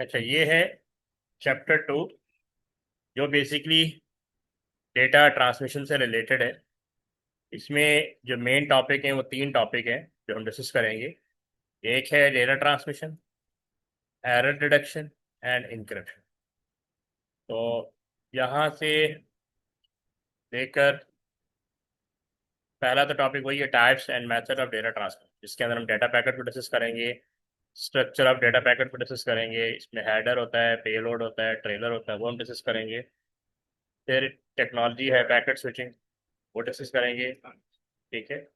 अच्छा, ये है चैप्टर 2, जो बेसिकली डेटा ट्रांसमिशन से रिलेटेड है। इसमें जो मेन टॉपिक हैं वो तीन टॉपिक हैं जो हम डिस्कस करेंगे। एक है data transmission, error deduction and encryption. तो यहाँ से लेकर पहला तो टॉपिक वही है, types and method of data transfer, जिसके अंदर हम डेटा पैकेट को डिस्कस करेंगे, स्ट्रक्चर ऑफ डेटा पैकेट को डिस्कस करेंगे। इसमें हेडर होता है, पेलोड होता है, ट्रेलर होता है, वो हम डिस्कस करेंगे। फिर टेक्नोलॉजी है पैकेट स्विचिंग, वो डिस्कस करेंगे। ठीक है।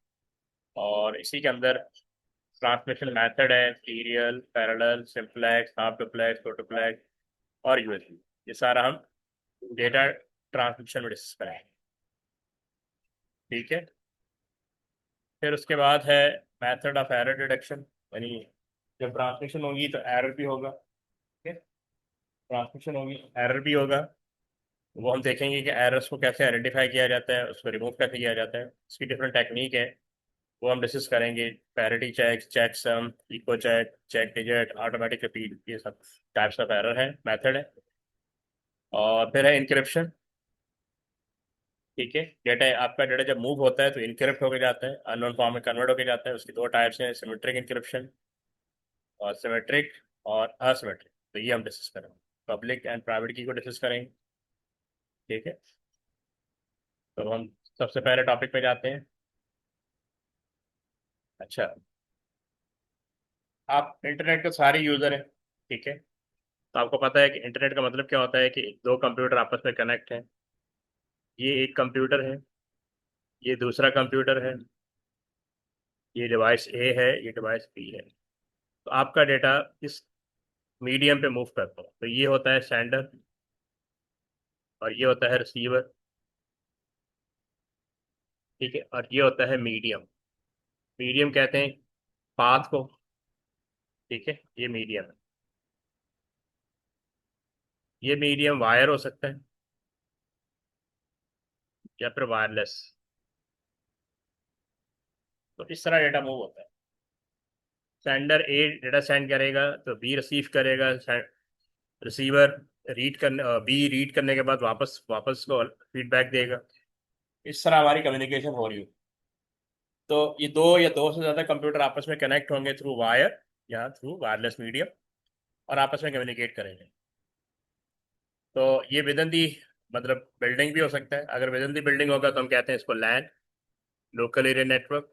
और इसी के अंदर ट्रांसमिशन मेथड है, serial, parallel, simplex, half duplex, four और यूएसबी। ये सारा हम डेटा ट्रांसमिशन में डिस्कस करेंगे। ठीक है। फिर उसके बाद है मेथड ऑफ एरर डिडक्शन, यानी जब ट्रांसमिशन होगी तो एरर भी होगा। ठीक है। ट्रांसमिशन होगी, एरर भी होगा। वो हम देखेंगे कि एरर्स को कैसे आइडेंटिफाई किया जाता है, उसको रिमूव कैसे किया जाता है, उसकी डिफरेंट टेक्निक है, वो हम डिस्कस करेंगे। Parity check, check sum, echo check, check digit, automatic repeat, ये सब टाइप्स ऑफ एरर है, मेथड है। और फिर है इंक्रिप्शन। ठीक है। डेटा, आपका डेटा जब मूव होता है तो इनक्रिप्ट होकर जाता है, अननोन फॉर्म में कन्वर्ट होकर जाता है। उसकी दो टाइप्स हैं, सिमेट्रिक इंक्रिप्शन और सिमेट्रिक और असिमेट्रिक। तो ये हम डिस्कस करेंगे। पब्लिक एंड प्राइवेट की को डिस्कस करेंगे। ठीक है। तो हम सबसे पहले टॉपिक पे जाते हैं। अच्छा, आप इंटरनेट के सारे यूजर हैं। ठीक है। तो आपको पता है कि इंटरनेट का मतलब क्या होता है, कि दो कंप्यूटर आपस में कनेक्ट हैं। ये एक कंप्यूटर है, ये दूसरा कंप्यूटर है, ये डिवाइस ए है, ये डिवाइस बी है। तो आपका डेटा इस मीडियम पे मूव करता है। तो ये होता है सेंडर और ये होता है रिसीवर। ठीक है। और ये होता है मीडियम। मीडियम कहते हैं पाथ को। ठीक है, ये मीडियम है। ये मीडियम वायर हो सकता है या फिर वायरलेस। तो इस तरह डेटा मूव होता है। सेंडर ए डेटा सेंड करेगा तो बी रिसीव करेगा। रिसीवर रीड करने, बी रीड करने के बाद वापस वापस को फीडबैक देगा। इस तरह हमारी कम्युनिकेशन हो रही है। तो ये दो या दो से ज़्यादा कंप्यूटर आपस में कनेक्ट होंगे थ्रू वायर या थ्रू वायरलेस मीडियम, और आपस में कम्युनिकेट करेंगे। तो ये विद इन दी, मतलब बिल्डिंग भी हो सकता है। अगर विद इन दी बिल्डिंग होगा तो हम कहते हैं इसको लैन, लोकल एरिया नेटवर्क।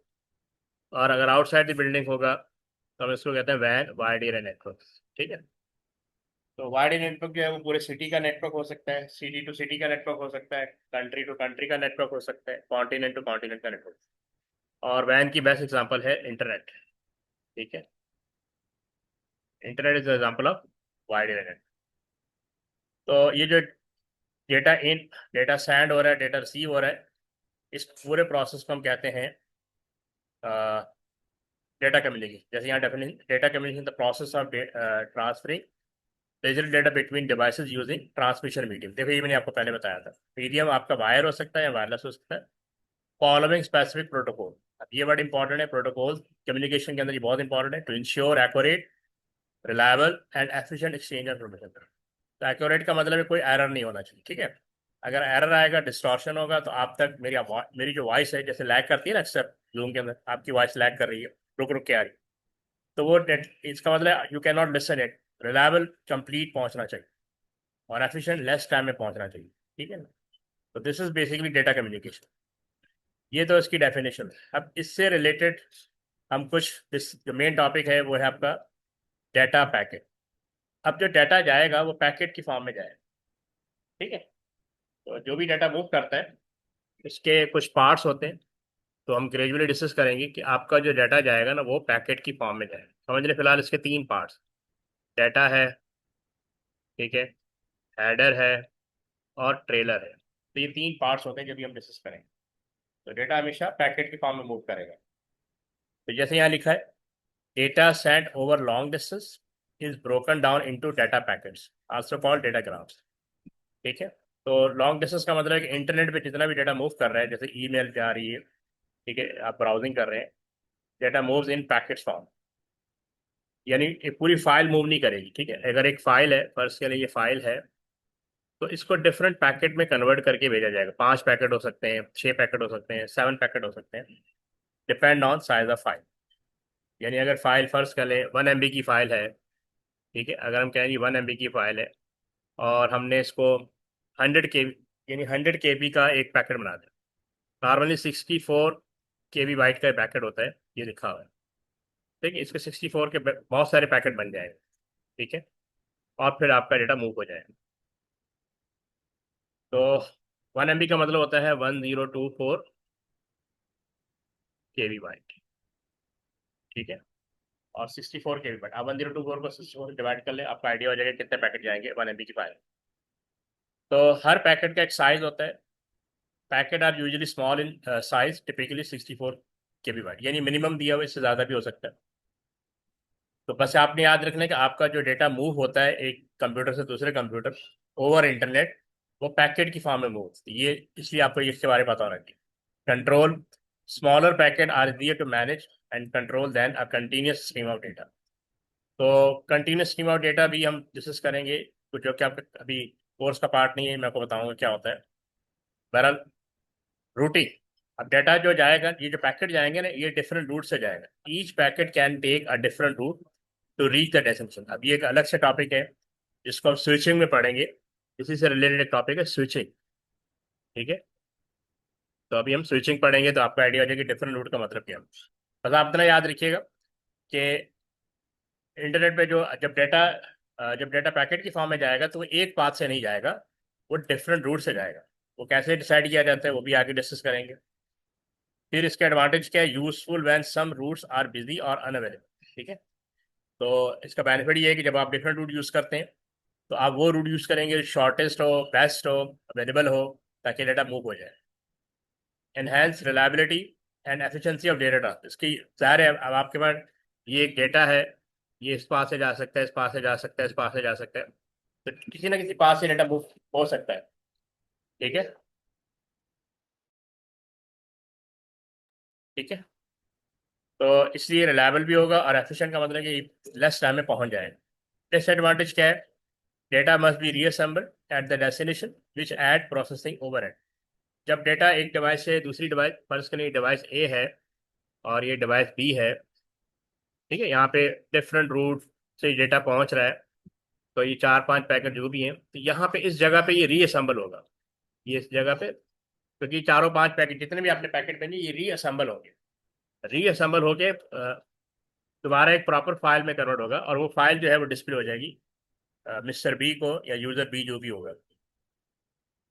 और अगर आउटसाइड दी बिल्डिंग होगा तो हम इसको कहते हैं वैन, वाइड एरिया नेटवर्क। ठीक है। तो वाइड एरिया नेटवर्क जो है वो पूरे सिटी का नेटवर्क हो सकता है, सिटी टू सिटी का नेटवर्क हो सकता है, कंट्री टू कंट्री का नेटवर्क हो सकता है, कॉन्टिनेंट टू कॉन्टिनेंट का नेटवर्क। और वैन की बेस्ट एग्जांपल है इंटरनेट। ठीक है। Internet is example of wide area network. तो ये जो डेटा इन, डेटा सेंड हो रहा है, डेटा रिसीव हो रहा है, इस पूरे प्रोसेस को हम कहते हैं डेटा कम्युनिकेशन। जैसे यहाँ definition, data communication the process of transferring digital data between devices using transmission medium. देखो, ये मैंने आपको पहले बताया था, मीडियम आपका वायर हो सकता है या वायरलेस हो सकता है। फॉलोइंग स्पेसिफिक प्रोटोकॉल, अब ये वर्ड इंपॉर्टेंट है। प्रोटोकॉल कम्युनिकेशन के अंदर ये बहुत इंपॉर्टेंट है। To ensure accurate, reliable and efficient exchange of information. तो एक्यूरेट का मतलब है कोई एरर नहीं होना चाहिए। ठीक है। अगर एरर आएगा, डिस्टॉर्शन होगा, तो आप तक मेरी जो वॉइस है, जैसे लैग करती है ना अक्सर जूम के अंदर, आपकी वॉइस लैग कर रही है, रुक रुक के आ रही है, तो वो इसका मतलब you can not listen it. Reliable, complete पहुंचना चाहिए, और एफिशिएंट लेस टाइम में पहुंचना चाहिए। ठीक है ना। तो this is basically data communication. ये तो इसकी डेफिनेशन है। अब इससे रिलेटेड हम कुछ, इस जो मेन टॉपिक है वो है आपका डेटा पैकेट। अब जो डाटा जाएगा वो पैकेट की फॉर्म में जाएगा। ठीक है। तो जो भी डाटा मूव करता है, इसके कुछ पार्ट्स होते हैं। तो हम ग्रेजुअली डिस्कस करेंगे कि आपका जो डाटा जाएगा ना वो पैकेट की फॉर्म में जाएगा। समझ लें फिलहाल इसके तीन पार्ट्स, डाटा है, ठीक है, हेडर है, और ट्रेलर है। तो ये तीन पार्ट्स होते हैं जब भी हम डिस्कस करेंगे। तो डेटा हमेशा पैकेट की फॉर्म में मूव करेगा। तो जैसे यहाँ लिखा है, data sent over long distance is broken down into data packets, also called datagrams. ठीक है। तो लॉन्ग डिस्टेंस का मतलब है कि इंटरनेट पे जितना भी डाटा मूव कर रहा है, जैसे ईमेल जा रही है, ठीक है, आप ब्राउजिंग कर रहे हैं, data moves in packets form. यानी एक पूरी फाइल मूव नहीं करेगी, ठीक है। अगर एक फाइल है, फर्स्ट के लिए ये फाइल है, तो इसको डिफरेंट पैकेट में कन्वर्ट करके भेजा जाएगा। 5 पैकेट हो सकते हैं, 6 पैकेट हो सकते हैं, 7 पैकेट हो सकते हैं, depend on size of file. यानी अगर फाइल फर्स्ट कर ले 1 MB की फाइल है, ठीक है, अगर हम कहें कि 1 MB की फाइल है और हमने इसको 100 KB, यानी 100 KB का एक पैकेट बना दें। नॉर्मली 64 KB बाइट का पैकेट होता है, ये लिखा हुआ है, ठीक है। इसके 64 के बहुत सारे पैकेट बन जाएंगे, ठीक है, और फिर आपका डेटा मूव हो जाएगा। तो 1 MB का मतलब होता है 1024 KB बाइट, ठीक है। और 64 KB बाइट, आप 1024 को 64 डिवाइड कर ले, आपका आइडिया हो जाएगा कितने पैकेट जाएंगे 1 MB की फाइल। तो हर पैकेट का एक साइज होता है। Packet are usually small in size, typically 64 KB byte, यानी मिनिमम दिया हुआ, इससे ज़्यादा भी हो सकता है। तो बस आपने याद रखना है कि आपका जो डेटा मूव होता है एक कंप्यूटर से दूसरे कंप्यूटर ओवर इंटरनेट, वो पैकेट की फॉर्म में मूव होती है। ये इसलिए आपको इसके बारे में पता होना चाहिए। Control smaller packet are easier to manage and control than a continuous stream of data. तो कंटिन्यूस स्ट्रीम ऑफ डेटा भी हम डिस्कस करेंगे, कुछ जो कि आपका अभी कोर्स का पार्ट नहीं है, मैं आपको बताऊंगा क्या होता है। बहरहाल रूटिंग, अब डेटा जो जाएगा, ये जो पैकेट जाएंगे ना, ये डिफरेंट रूट से जाएगा। Each packet can take a different route to reach the destination. अब ये एक अलग से टॉपिक है जिसको हम स्विचिंग में पढ़ेंगे। इसी से रिलेटेड एक टॉपिक है स्विचिंग, ठीक है। तो अभी हम स्विचिंग पढ़ेंगे तो आपका आइडिया हो जाएगा कि डिफरेंट रूट का मतलब क्या है। बस आप इतना याद रखिएगा कि इंटरनेट पे जो जब डेटा पैकेट की फॉर्म में जाएगा तो वो एक पाथ से नहीं जाएगा, वो डिफरेंट रूट से जाएगा। वो कैसे डिसाइड किया जाता है वो भी आगे डिस्कस करेंगे। फिर इसके एडवांटेज क्या है, useful when some routes are busy और अनअवेलेबल, ठीक है। तो इसका बेनिफिट ये है कि जब आप डिफरेंट रूट यूज़ करते हैं तो आप वो रूट यूज़ करेंगे शॉर्टेस्ट हो, बेस्ट हो, अवेलेबल हो, ताकि डेटा मूव हो जाए। Enhance reliability and efficiency of data transfer. इसकी ज़ाहिर है अब आपके पास ये एक डेटा है, ये इस पास से जा सकता है, इस पास से जा सकता है, इस पास से जा सकता है, तो किसी ना किसी पास से डेटा मूव हो सकता है, ठीक है, ठीक है। तो इसलिए रिलायबल भी होगा और एफिशिएंट का मतलब कि लेस टाइम में पहुंच जाएगा। डिसएडवांटेज क्या है, data must be reassembled at the destination which add processing overhead. जब डेटा एक डिवाइस से दूसरी डिवाइस, फर्ज करें डिवाइस ए है और ये डिवाइस बी है, ठीक है, यहाँ पे डिफरेंट रूट से डेटा पहुंच रहा है, तो ये 4-5 पैकेट जो भी हैं, तो यहाँ पे इस जगह पे ये रीअसेंबल होगा। ये इस जगह पे, क्योंकि 4-5 पैकेट जितने भी आपने पैकेट बने ये रीअसेंबल होंगे। रीअसेंबल होके दोबारा एक प्रॉपर फाइल में कन्वर्ट होगा और वो फाइल जो है वो डिस्प्ले हो जाएगी मिस्टर बी को या यूजर बी जो भी होगा।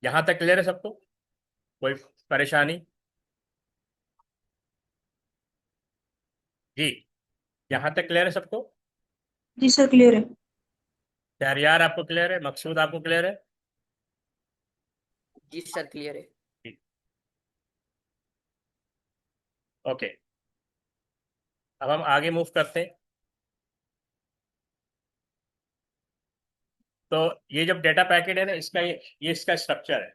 यहाँ तक क्लियर है सबको, कोई परेशानी? जी, यहाँ तक क्लियर है सबको? जी सर, क्लियर है। शहरियार आपको क्लियर है? मकसूद आपको क्लियर है? जी सर, क्लियर है। जी, ओके। अब हम आगे मूव करते हैं। तो ये जब डेटा पैकेट है ना, इसका ये इसका स्ट्रक्चर है,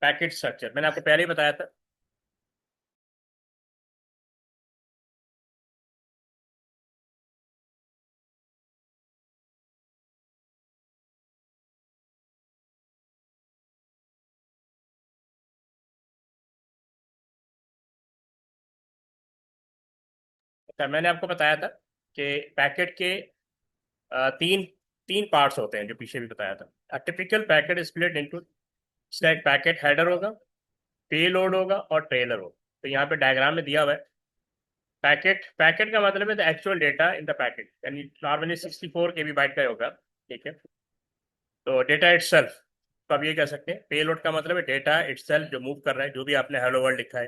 पैकेट स्ट्रक्चर मैंने आपको पहले ही बताया था। अच्छा, मैंने आपको बताया था कि पैकेट के तीन तीन पार्ट्स होते हैं, जो पीछे भी बताया था। टिपिकल पैकेट स्प्लिट इनटू, इसका एक पैकेट हेडर होगा, पेलोड होगा और ट्रेलर होगा। तो यहाँ पे डायग्राम में दिया हुआ है। पैकेट पैकेट का मतलब है the actual data in the packet, यानी नॉर्मली 64 KB बाइट का होगा, ठीक है। तो डेटा इटसेल्फ, तो आप ये कह सकते हैं पेलोड का मतलब है डेटा इटसेल्फ जो मूव कर रहा है, जो भी आपने हेलो वर्ल्ड लिखा है,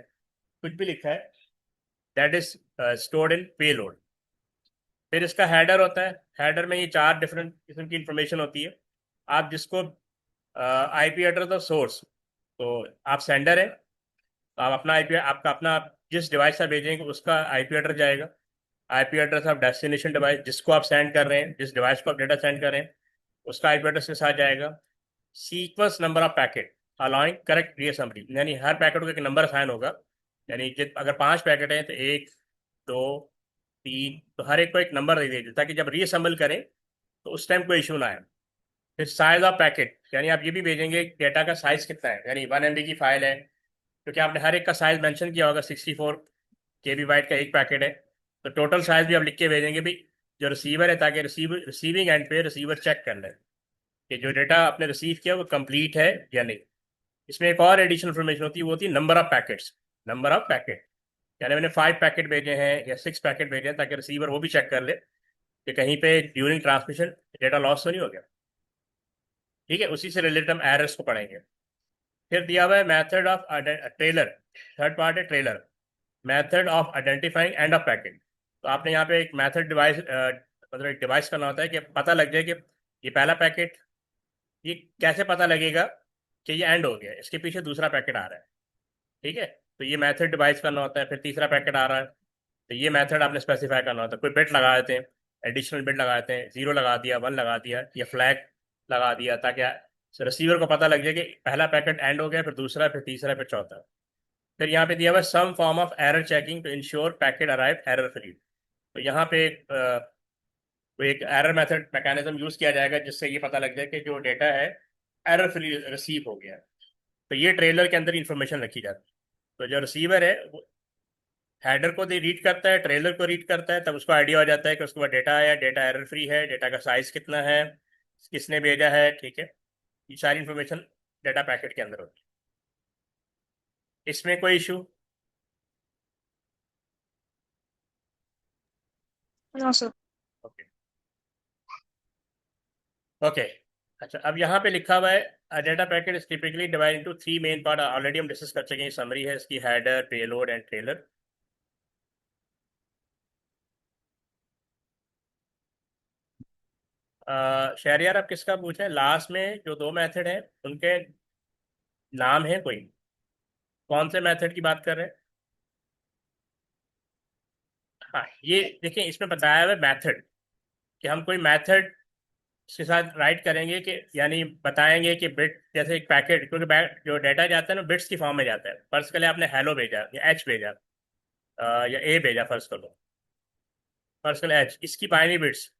कुछ भी लिखा है, that is stored in payload. फिर इसका हेडर होता है। हेडर में ये 4 डिफरेंट किस्म की इंफॉर्मेशन होती है। आप जिसको आईपी एड्रेस ऑफ सोर्स, तो आप सेंडर है, तो आप अपना आईपी, आपका अपना जिस डिवाइस से भेजेंगे उसका आईपी एड्रेस जाएगा। IP address of destination device, जिसको आप सेंड कर रहे हैं, जिस डिवाइस को आप डेटा सेंड कर रहे हैं, उसका आईपी एड्रेस के साथ जाएगा। Sequence number of packet allowing correct reassembly, यानी हर पैकेट को एक नंबर असाइन होगा। यानी अगर 5 पैकेट हैं तो 1, 2, तीन, तो हर एक को एक नंबर दे दीजिए ताकि जब रीअसेंबल करें तो उस टाइम कोई इशू ना आए। फिर साइज ऑफ पैकेट, यानी आप ये भी भेजेंगे डेटा का साइज कितना है, यानी 1 MB की फाइल है, क्योंकि आपने हर एक का साइज मेंशन किया होगा, 64 KB का एक पैकेट है, तो टोटल साइज भी आप लिख के भेजेंगे भी जो रिसीवर है, ताकि रिसीविंग एंड पे रिसीवर चेक कर ले कि जो डेटा आपने रिसीव किया वो कंप्लीट है या नहीं। इसमें एक और एडिशनल इन्फॉर्मेशन होती है, वो होती है number of packets. Number of packet, यानी मैंने 5 पैकेट भेजे हैं या 6 पैकेट भेजे हैं, ताकि रिसीवर वो भी चेक कर ले कि कहीं पे ड्यूरिंग ट्रांसमिशन डेटा लॉस तो नहीं हो गया। ठीक है, उसी से रिलेटेड हम एरर्स को पढ़ेंगे। फिर दिया हुआ है method of trailer, third part है trailer, method of identifying end of packet. तो आपने यहाँ पे एक मेथड डिवाइस, मतलब एक डिवाइस करना होता है कि पता लग जाए कि ये पहला पैकेट, ये कैसे पता लगेगा कि ये एंड हो गया, इसके पीछे दूसरा पैकेट आ रहा है। ठीक है, तो ये मेथड डिवाइस करना होता है। फिर तीसरा पैकेट आ रहा है, तो ये मेथड आपने स्पेसिफाई करना होता है। कोई बिट लगा देते हैं, एडिशनल बिट लगा देते हैं, 0 लगा दिया, 1 लगा दिया, या फ्लैग लगा दिया, ताकि रिसीवर को पता लग जाए कि पहला पैकेट एंड हो गया, फिर दूसरा, फिर तीसरा, फिर चौथा। फिर यहाँ पे दिया हुआ है some form of error checking to ensure packet arrive error free. तो यहाँ पे कोई एक एरर मेथड मैकेनिज्म यूज किया जाएगा जिससे ये पता लग जाए कि जो डेटा है एरर फ्री रिसीव हो गया है। तो ये ट्रेलर के अंदर इंफॉर्मेशन रखी जाती है। तो जो रिसीवर है वो हेडर को रीड करता है, ट्रेलर को रीड करता है, तब उसको आइडिया हो जाता है कि उसके बाद डेटा आया, डेटा एरर फ्री है, डेटा का साइज कितना है, किसने भेजा है। ठीक है, ये सारी इंफॉर्मेशन डेटा पैकेट के अंदर होती है। इसमें कोई issue? No sir. Okay, okay. अच्छा, अब यहाँ पे लिखा हुआ है data packet is typically divide into 3 main part. Already हम डिस्कस कर चुके हैं, समरी है इसकी, header, payload and trailer. Shahriyar, आप किसका पूछे? लास्ट में जो 2 मेथड हैं उनके नाम है कोई? कौन से मेथड की बात कर रहे हैं? हाँ, ये देखिए, इसमें बताया हुआ है मेथड, कि हम कोई मेथड के साथ राइट करेंगे कि, यानी बताएंगे कि बिट, जैसे एक पैकेट, क्योंकि जो डेटा जाता है ना बिट्स की फॉर्म में जाता है। फर्ज कर ले आपने हेलो भेजा या एच भेजा, या ए भेजा, फर्ज कर लो, फर्ज कर ले एच, इसकी बाइनरी बिट्स।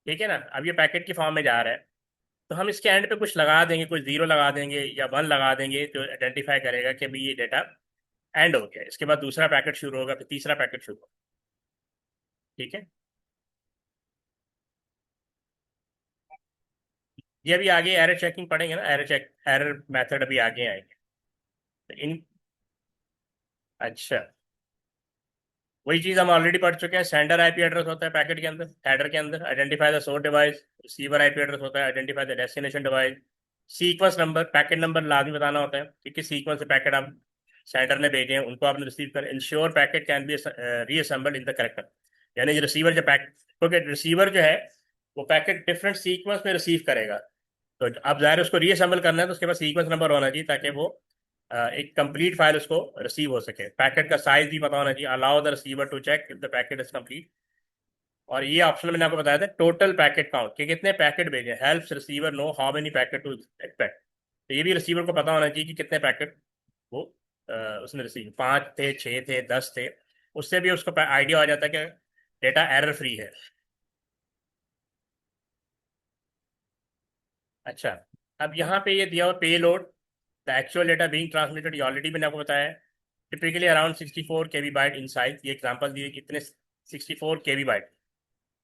ठीक है ना, अब ये पैकेट की फॉर्म में जा रहा है, तो हम इसके एंड पे कुछ लगा देंगे, कुछ 0 लगा देंगे या 1 लगा देंगे, जो आइडेंटिफाई करेगा कि भाई ये डेटा एंड हो गया। इसके बाद दूसरा पैकेट शुरू होगा, फिर तीसरा पैकेट शुरू होगा। ठीक है, ये अभी आगे एरर चेकिंग पढ़ेंगे ना, एरर चेक, एरर मेथड अभी आगे आएंगे। तो इन, अच्छा, वही चीज हम ऑलरेडी पढ़ चुके हैं। सेंडर आईपी एड्रेस होता है पैकेट के अंदर, हेडर के अंदर identify the source device. Receiver IP address होता है, identify the destination device. Sequence number, packet number लाजमी बताना होता है कि किस सीक्वेंस से पैकेट आप सेंडर ने भेजे हैं, उनको आपने रिसीव कर। Ensure packet can be reassembled in the character, यानी जो रिसीवर जो पैकेट, क्योंकि रिसीवर जो है वो पैकेट डिफरेंट सीक्वेंस में रिसीव करेगा, तो अब ज़ाहिर है उसको रीअसेंबल करना है, तो उसके पास सीक्वेंस नंबर होना चाहिए ताकि वो एक कंप्लीट फाइल उसको रिसीव हो सके। पैकेट का साइज भी पता होना चाहिए। Allow the receiver to check if the packet is complete. और ये ऑप्शन मैंने आपको बताया था, टोटल पैकेट काउंट, कि कितने पैकेट भेजे, helps receiver know how many packet to expect. तो ये भी रिसीवर को पता होना चाहिए कि कितने पैकेट वो उसने रिसीव, 5 थे, 6 थे, 10 थे। उससे भी उसको आइडिया हो जाता है कि डेटा एरर फ्री है। अच्छा, अब यहाँ पे ये दिया हुआ payload, the actual data being transmitted, ये ऑलरेडी मैंने आपको बताया है। Typically around 64 KB byte in size. ये एग्जांपल दिए कितने, 64 KB बाइट।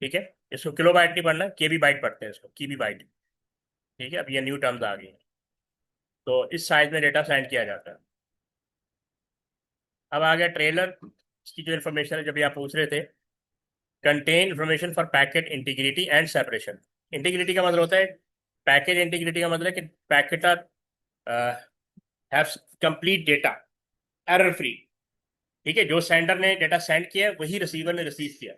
ठीक है, इसको किलो बाइट नहीं पढ़ना, केबी बाइट पढ़ते हैं इसको, कीबी बाइट। ठीक है, अब ये न्यू टर्म्स आ गई हैं। तो इस साइज में डेटा सेंड किया जाता है। अब आ गया ट्रेलर। इसकी जो इन्फॉर्मेशन है, जब भी आप पूछ रहे थे, contain information for packet integrity and separation. Integrity का मतलब होता है, पैकेट इंटीग्रिटी का मतलब है कि packet are have complete data, error free. ठीक है, जो सेंडर ने डेटा सेंड किया वही रिसीवर ने रिसीव किया।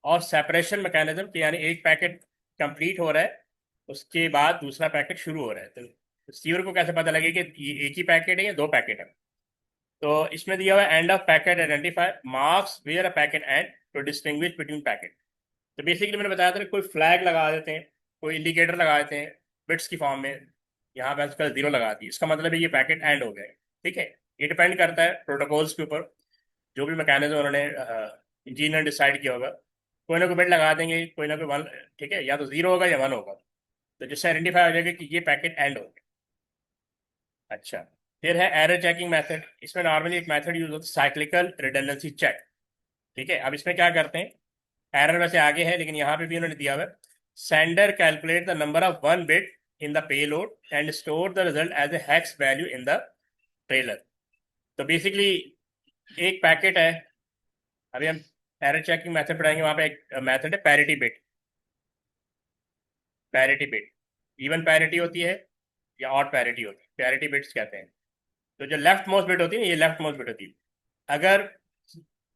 और सेपरेशन मैकेनिज्म, कि यानी एक पैकेट कंप्लीट हो रहा है, उसके बाद दूसरा पैकेट शुरू हो रहा है, तो रिसीवर को कैसे पता लगेगा कि ये एक ही पैकेट है या 2 पैकेट है? तो इसमें दिया हुआ है end of packet identify marks where a packet end to distinguish between packet. तो बेसिकली मैंने बताया था कि कोई फ्लैग लगा देते हैं, कोई इंडिकेटर लगा देते हैं बिट्स की फॉर्म में। यहाँ पे आजकल 0 लगा दी, इसका मतलब है ये पैकेट एंड हो गए। ठीक है, ये डिपेंड करता है प्रोटोकॉल्स के ऊपर, जो भी मैकेनिज्म उन्होंने इंजीनियर डिसाइड किया होगा, कोई ना कोई बिट लगा देंगे, कोई ना कोई वन, ठीक है, या तो जीरो होगा या वन होगा, तो जिससे आइडेंटिफाई हो जाएगा कि ये पैकेट एंड हो गया। अच्छा, फिर है एरर चेकिंग मेथड। इसमें नॉर्मली एक मेथड यूज होता है, साइक्लिकल रिडंडेंसी चेक। ठीक है, अब इसमें क्या करते हैं, एरर वैसे आगे है लेकिन यहाँ पे भी उन्होंने दिया हुआ है, sender calculate the number of one bit in the payload and store the result as a hex value in the trailer. तो बेसिकली एक पैकेट है, अभी हम एरर चेकिंग मेथड पढ़ाएंगे, वहां पे एक मेथड है parity bit. Parity bit even parity होती है या ऑड पैरिटी होती है, पैरिटी बिट्स कहते हैं। तो जो लेफ्ट मोस्ट बिट होती है, ये लेफ्ट मोस्ट बिट होती है। अगर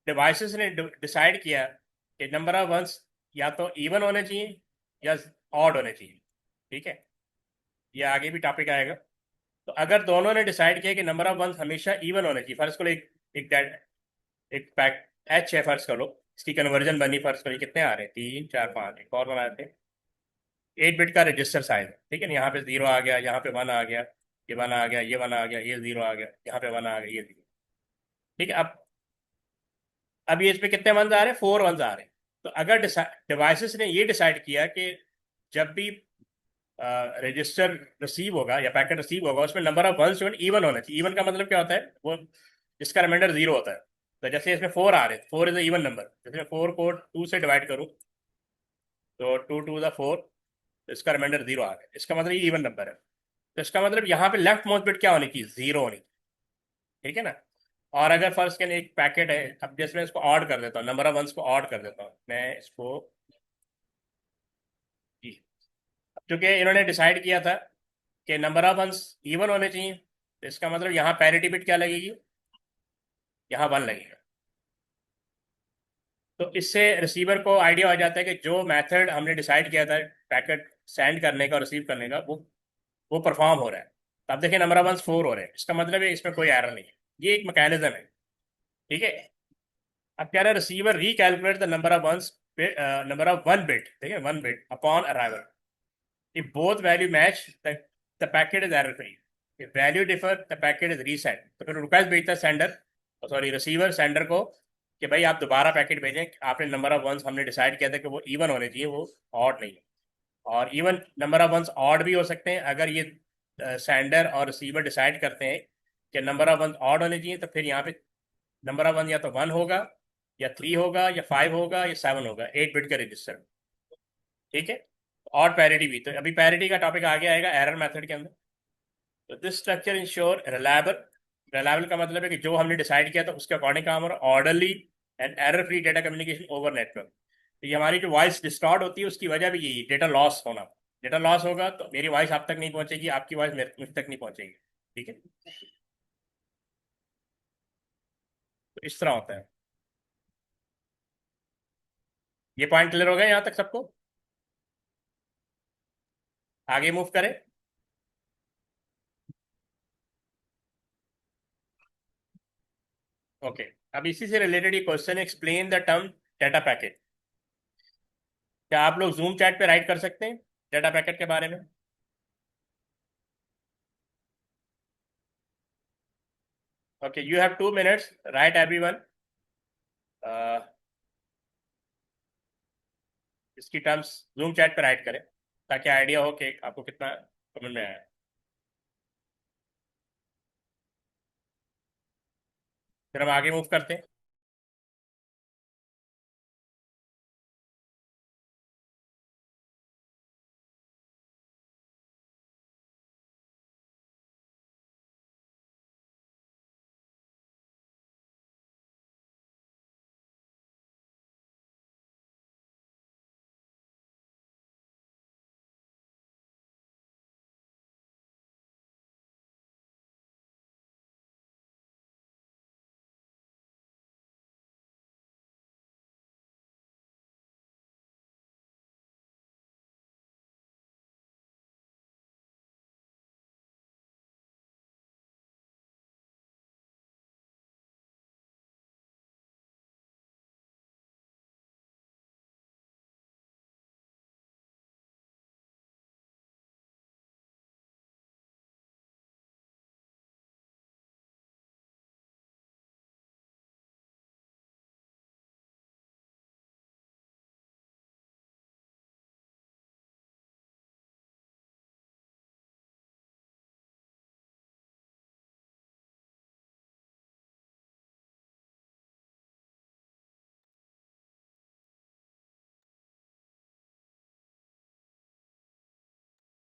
डिवाइसेस ने डिसाइड किया कि नंबर ऑफ वंस या तो इवन होने चाहिए या ऑड होने चाहिए, ठीक है, ये आगे भी टॉपिक आएगा। तो अगर दोनों ने डिसाइड किया कि नंबर ऑफ वंस हमेशा इवन होने चाहिए, फर्स्ट करो एक एक पैक एच है, फर्स्ट करो, इसकी कन्वर्जन बनी, फर्स्ट करो कितने आ रहे हैं, 3 4 5, एक और बनाते हैं, 8 बिट का रजिस्टर साइज है, ठीक है ना, यहाँ पे जीरो आ गया, यहाँ पे वन आ गया, ये वन आ गया, ये वन आ गया, ये जीरो आ गया, यहाँ पे वन आ गया, ये जीरो। ठीक है, अब ये इसमें कितने वंस आ रहे हैं, 4 वंस आ रहे हैं। तो अगर डिवाइसेस ने ये डिसाइड किया कि जब भी रजिस्टर रिसीव होगा या पैकेट रिसीव होगा, उसमें नंबर ऑफ वंस जो है इवन होना चाहिए। इवन का मतलब क्या होता है, वो जिसका रिमाइंडर जीरो होता है। तो जैसे इसमें 4 आ रहे हैं, 4 इज इवन नंबर, जैसे 4 को 2 से डिवाइड करूँ तो 2 2 द 4, तो इसका रिमाइंडर जीरो आ गया, इसका मतलब ये इवन नंबर है। तो इसका मतलब यहाँ पे लेफ्ट मोस्ट बिट क्या होनी चाहिए, जीरो होनी चाहिए। ठीक है ना। और अगर फर्स्ट कैन एक पैकेट है, अब जैसे मैं इसको ऑड कर देता हूँ, नंबर ऑफ वंस को ऑड कर देता हूँ मैं इसको, जी, क्योंकि इन्होंने डिसाइड किया था कि नंबर ऑफ वंस इवन होने चाहिए, तो इसका मतलब यहाँ पैरिटी बिट क्या लगेगी, यहाँ वन लगेगा। तो इससे रिसीवर को आइडिया हो जाता है कि जो मेथड हमने डिसाइड किया था पैकेट सेंड करने का और रिसीव करने का, वो परफॉर्म हो रहा है। तो अब देखिए नंबर ऑफ वंस 4 हो रहे हैं, इसका मतलब है इसमें कोई एरर नहीं है, ये एक मैकेनिज्म है। ठीक है, अब कह रहा है receiver recalculate the number of ones, number of one bit, ठीक है, one bit upon arrival, if both value match the packet is error free, if value differ the packet is reset। तो फिर रिक्वेस्ट भेजता है sender, sorry receiver sender को, कि भाई आप दोबारा पैकेट भेजें, आपने नंबर ऑफ वंस हमने डिसाइड किया था कि वो इवन होने चाहिए, वो ऑड नहीं है। और even number of ones odd भी हो सकते हैं, अगर ये सेंडर और रिसीवर डिसाइड करते हैं कि नंबर ऑफ वंस ऑड होने चाहिए, तो फिर यहाँ पे नंबर ऑफ वन या तो 1 होगा या 3 होगा या 5 होगा या 7 होगा, 8 बिट का रजिस्टर। ठीक है, और पैरिटी भी, तो अभी पैरिटी का टॉपिक आगे आएगा एरर मेथड के अंदर। तो this structure ensure reliable, reliable का मतलब है कि जो हमने डिसाइड किया था उसके अकॉर्डिंग काम हो रहा है, orderly and error free data communication over network. तो ये हमारी जो वॉइस डिस्टॉर्ट होती है उसकी वजह भी यही, डेटा लॉस होना। डेटा लॉस होगा तो मेरी वॉइस आप तक नहीं पहुंचेगी, आपकी वॉइस मुझ तक नहीं पहुंचेगी। ठीक है, तो इस तरह होता है। ये पॉइंट क्लियर हो गया यहाँ तक सबको, आगे मूव करें। ओके, अब इसी से रिलेटेड ये question, explain the term data packet. क्या आप लोग जूम चैट पे राइट कर सकते हैं डेटा पैकेट के बारे में? Okay, you have 2 minutes, right everyone, इसकी टर्म्स जूम चैट पे राइट करें, ताकि आइडिया हो कि आपको कितना समझ में आया। फिर हम आगे मूव करते हैं।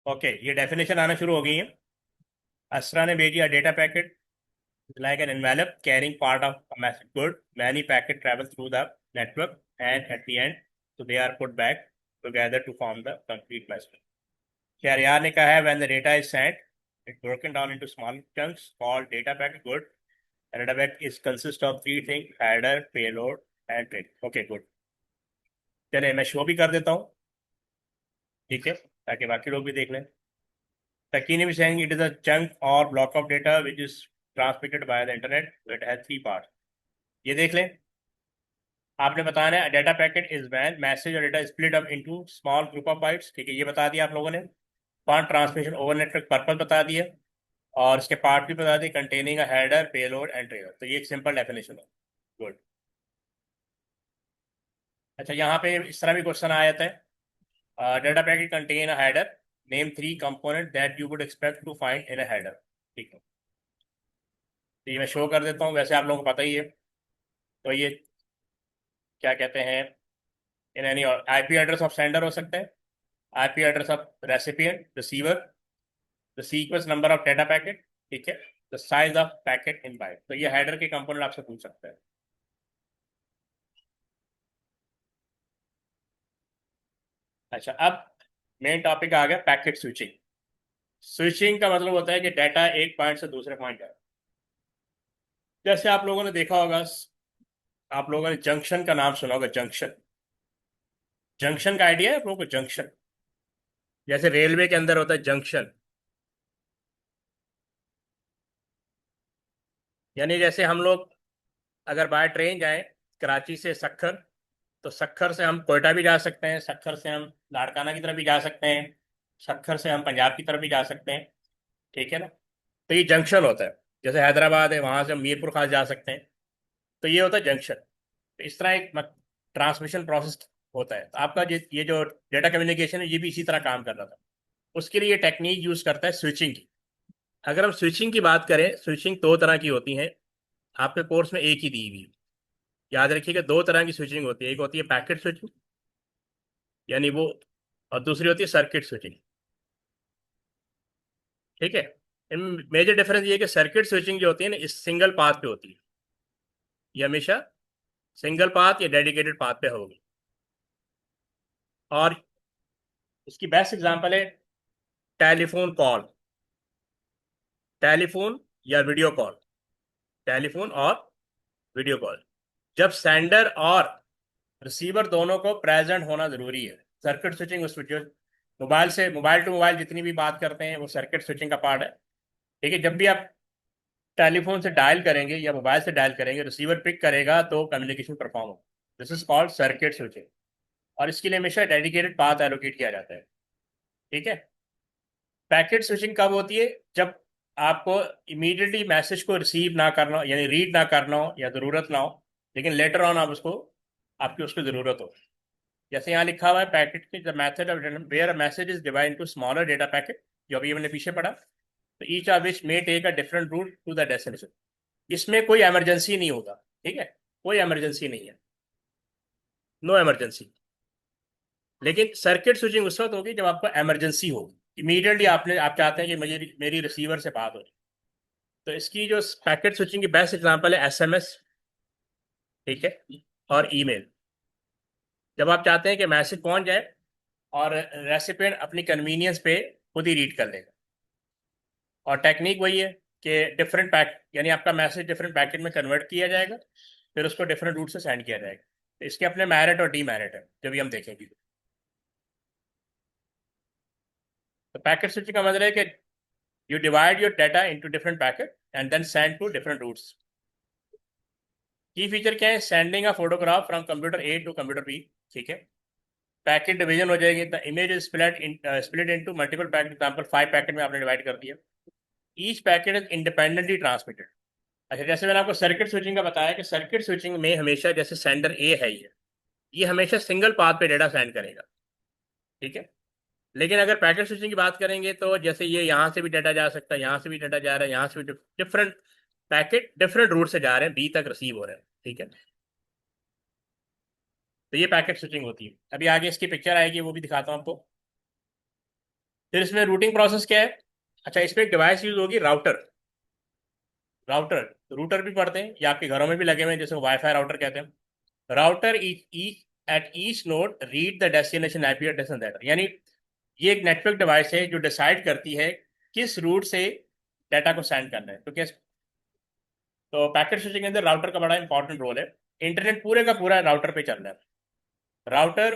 ओके, ये डेफिनेशन आना शुरू हो गई है। असरा ने भेजी, data packet like an envelope carrying part of a message good. Many packets travel through the network, and at the end, so they are put back together to form the complete message. Shahriyar ने कहा है, when the data is sent, it's broken down into small chunks called data packet good. And data packet is consist of three things: header, payload, and train. Okay, good. चलिए मैं show भी कर देता हूँ, ठीक है, ताकि बाकी लोग भी देख लें. Sakini was saying it is a chunk or block of data which is transmitted by the internet. It has three parts. ये देख लें. आपने बताना है data packet is one message और data split up into small group of bytes, ठीक है, ये बता दिया आप लोगों ने. Part transmission over network purpose बता दिया, और इसके पार्ट भी बता दिए, containing a header, payload and trailer. तो ये एक सिंपल डेफिनेशन है. गुड. अच्छा, यहाँ पे इस तरह भी क्वेश्चन आया था. Data packet contain a header, name three component that you would expect to find in a header. ठीक है, तो ये मैं शो कर देता हूँ, वैसे आप लोगों को पता ही है. तो ये क्या कहते हैं, in any IP address of sender हो सकता है, IP address of recipient receiver, the sequence number of data packet, ठीक है, the size of packet in byte. तो ये हेडर के कंपोनेंट आपसे पूछ सकते हैं. अच्छा, अब मेन टॉपिक आ गया पैकेट स्विचिंग. स्विचिंग का मतलब होता है कि डाटा एक पॉइंट से दूसरे पॉइंट जाए. जैसे आप लोगों ने देखा होगा, आप लोगों ने जंक्शन का नाम सुना होगा. जंक्शन, जंक्शन का आइडिया है आप लोगों को? जंक्शन जैसे रेलवे के अंदर होता है जंक्शन, यानी जैसे हम लोग अगर बाय ट्रेन जाएं कराची से सक्खर, तो सक्खर से हम कोयटा भी जा सकते हैं, सक्खर से हम लाड़काना की तरफ भी जा सकते हैं, सक्खर से हम पंजाब की तरफ भी जा सकते हैं, ठीक है ना. तो ये जंक्शन होता है. जैसे हैदराबाद है, वहां से हम मीरपुर खास जा सकते हैं. तो ये होता है जंक्शन. तो इस तरह एक ट्रांसमिशन प्रोसेस होता है. तो आपका ये जो डेटा कम्युनिकेशन है, ये भी इसी तरह काम कर रहा था. उसके लिए ये टेक्निक यूज करता है स्विचिंग की. अगर हम स्विचिंग की बात करें, स्विचिंग दो तरह की होती है. आपके कोर्स में एक ही दी हुई है, याद रखिएगा. दो तरह की स्विचिंग होती है, एक होती है पैकेट स्विचिंग, यानी वो, और दूसरी होती है सर्किट स्विचिंग, ठीक है. इनमें मेजर डिफरेंस ये है कि सर्किट स्विचिंग जो होती है ना, इस सिंगल पाथ पे होती है. ये हमेशा सिंगल पाथ या डेडिकेटेड पाथ पे होगी. और इसकी बेस्ट एग्जांपल है टेलीफोन कॉल, टेलीफोन या वीडियो कॉल, टेलीफोन और वीडियो कॉल. जब सेंडर और रिसीवर दोनों को प्रेजेंट होना जरूरी है. सर्किट स्विचिंग उस जो मोबाइल से मोबाइल टू मोबाइल जितनी भी बात करते हैं, वो सर्किट स्विचिंग का पार्ट है, ठीक है. जब भी आप टेलीफोन से डायल करेंगे या मोबाइल से डायल करेंगे, रिसीवर पिक करेगा तो कम्युनिकेशन परफॉर्म होगा. This is called circuit switching. और इसके लिए हमेशा डेडिकेटेड पाथ एलोकेट किया जाता है, ठीक है. पैकेट स्विचिंग कब होती है? जब आपको इमीडिएटली मैसेज को रिसीव ना करना हो, यानी रीड ना करना हो या ज़रूरत ना हो, लेकिन लेटर ऑन आप उसको, आपकी उसकी ज़रूरत हो. जैसे यहाँ लिखा हुआ है पैकेट की the method of where a message is divide into smaller data packet, जो अभी हमने पीछे पढ़ा. तो each of which may take a different route to the destination. इसमें कोई एमरजेंसी नहीं होगा, ठीक है, कोई एमरजेंसी नहीं है, नो एमरजेंसी. लेकिन सर्किट स्विचिंग उस वक्त होगी जब आपको एमरजेंसी होगी, इमीडिएटली आप चाहते हैं कि मुझे मेरी रिसीवर से बात हो. तो इसकी जो पैकेट स्विचिंग की बेस्ट एग्जांपल है एसएमएस, ठीक है, और ईमेल. जब आप चाहते हैं कि मैसेज पहुंच जाए और रेसिपिएंट अपनी कन्वीनियंस पे खुद ही रीड कर लेगा. और टेक्निक वही है कि डिफरेंट पैक, यानी आपका मैसेज डिफरेंट पैकेट में कन्वर्ट किया जाएगा, फिर उसको डिफरेंट रूट से सेंड किया जाएगा. तो इसके अपने मेरिट और डीमेरिट है, जब भी हम देखेंगे. तो पैकेट स्विचिंग का मतलब है कि you divide your data into different packet and then send to different routes. Key feature क्या है? Sending a photograph from computer A to computer B, ठीक है. पैकेट डिवीजन हो जाएगी. The image is split into multiple packet. Example 5 packet में आपने divide कर दिया. Each packet is independently transmitted. अच्छा, जैसे मैंने आपको सर्किट स्विचिंग का बताया कि सर्किट स्विचिंग में हमेशा, जैसे सेंडर ए है, ये हमेशा सिंगल पाथ पे डेटा सेंड करेगा, ठीक है. लेकिन अगर पैकेट स्विचिंग की बात करेंगे, तो जैसे ये यहाँ से भी डाटा जा सकता है, यहाँ से भी डाटा जा रहा है, यहाँ से भी डिफरेंट पैकेट डिफरेंट रूट से जा रहे हैं, बी तक रिसीव हो रहे हैं, ठीक है. तो ये पैकेट स्विचिंग होती है. अभी आगे इसकी पिक्चर आएगी, वो भी दिखाता हूँ आपको. फिर इसमें रूटिंग प्रोसेस क्या है? अच्छा, इसमें एक डिवाइस यूज होगी, राउटर। राउटर, रूटर भी पढ़ते हैं, या आपके घरों में भी लगे हुए हैं, जैसे वाईफाई राउटर कहते हैं। Router eight each node read the destination IP address on that, यानी ये एक नेटवर्क डिवाइस है जो डिसाइड करती है किस रूट से डाटा को सेंड करना है। तो कैसे? तो पैकेट स्विचिंग के अंदर राउटर का बड़ा इंपॉर्टेंट रोल है। इंटरनेट पूरे का पूरा राउटर पे चल रहा है। Router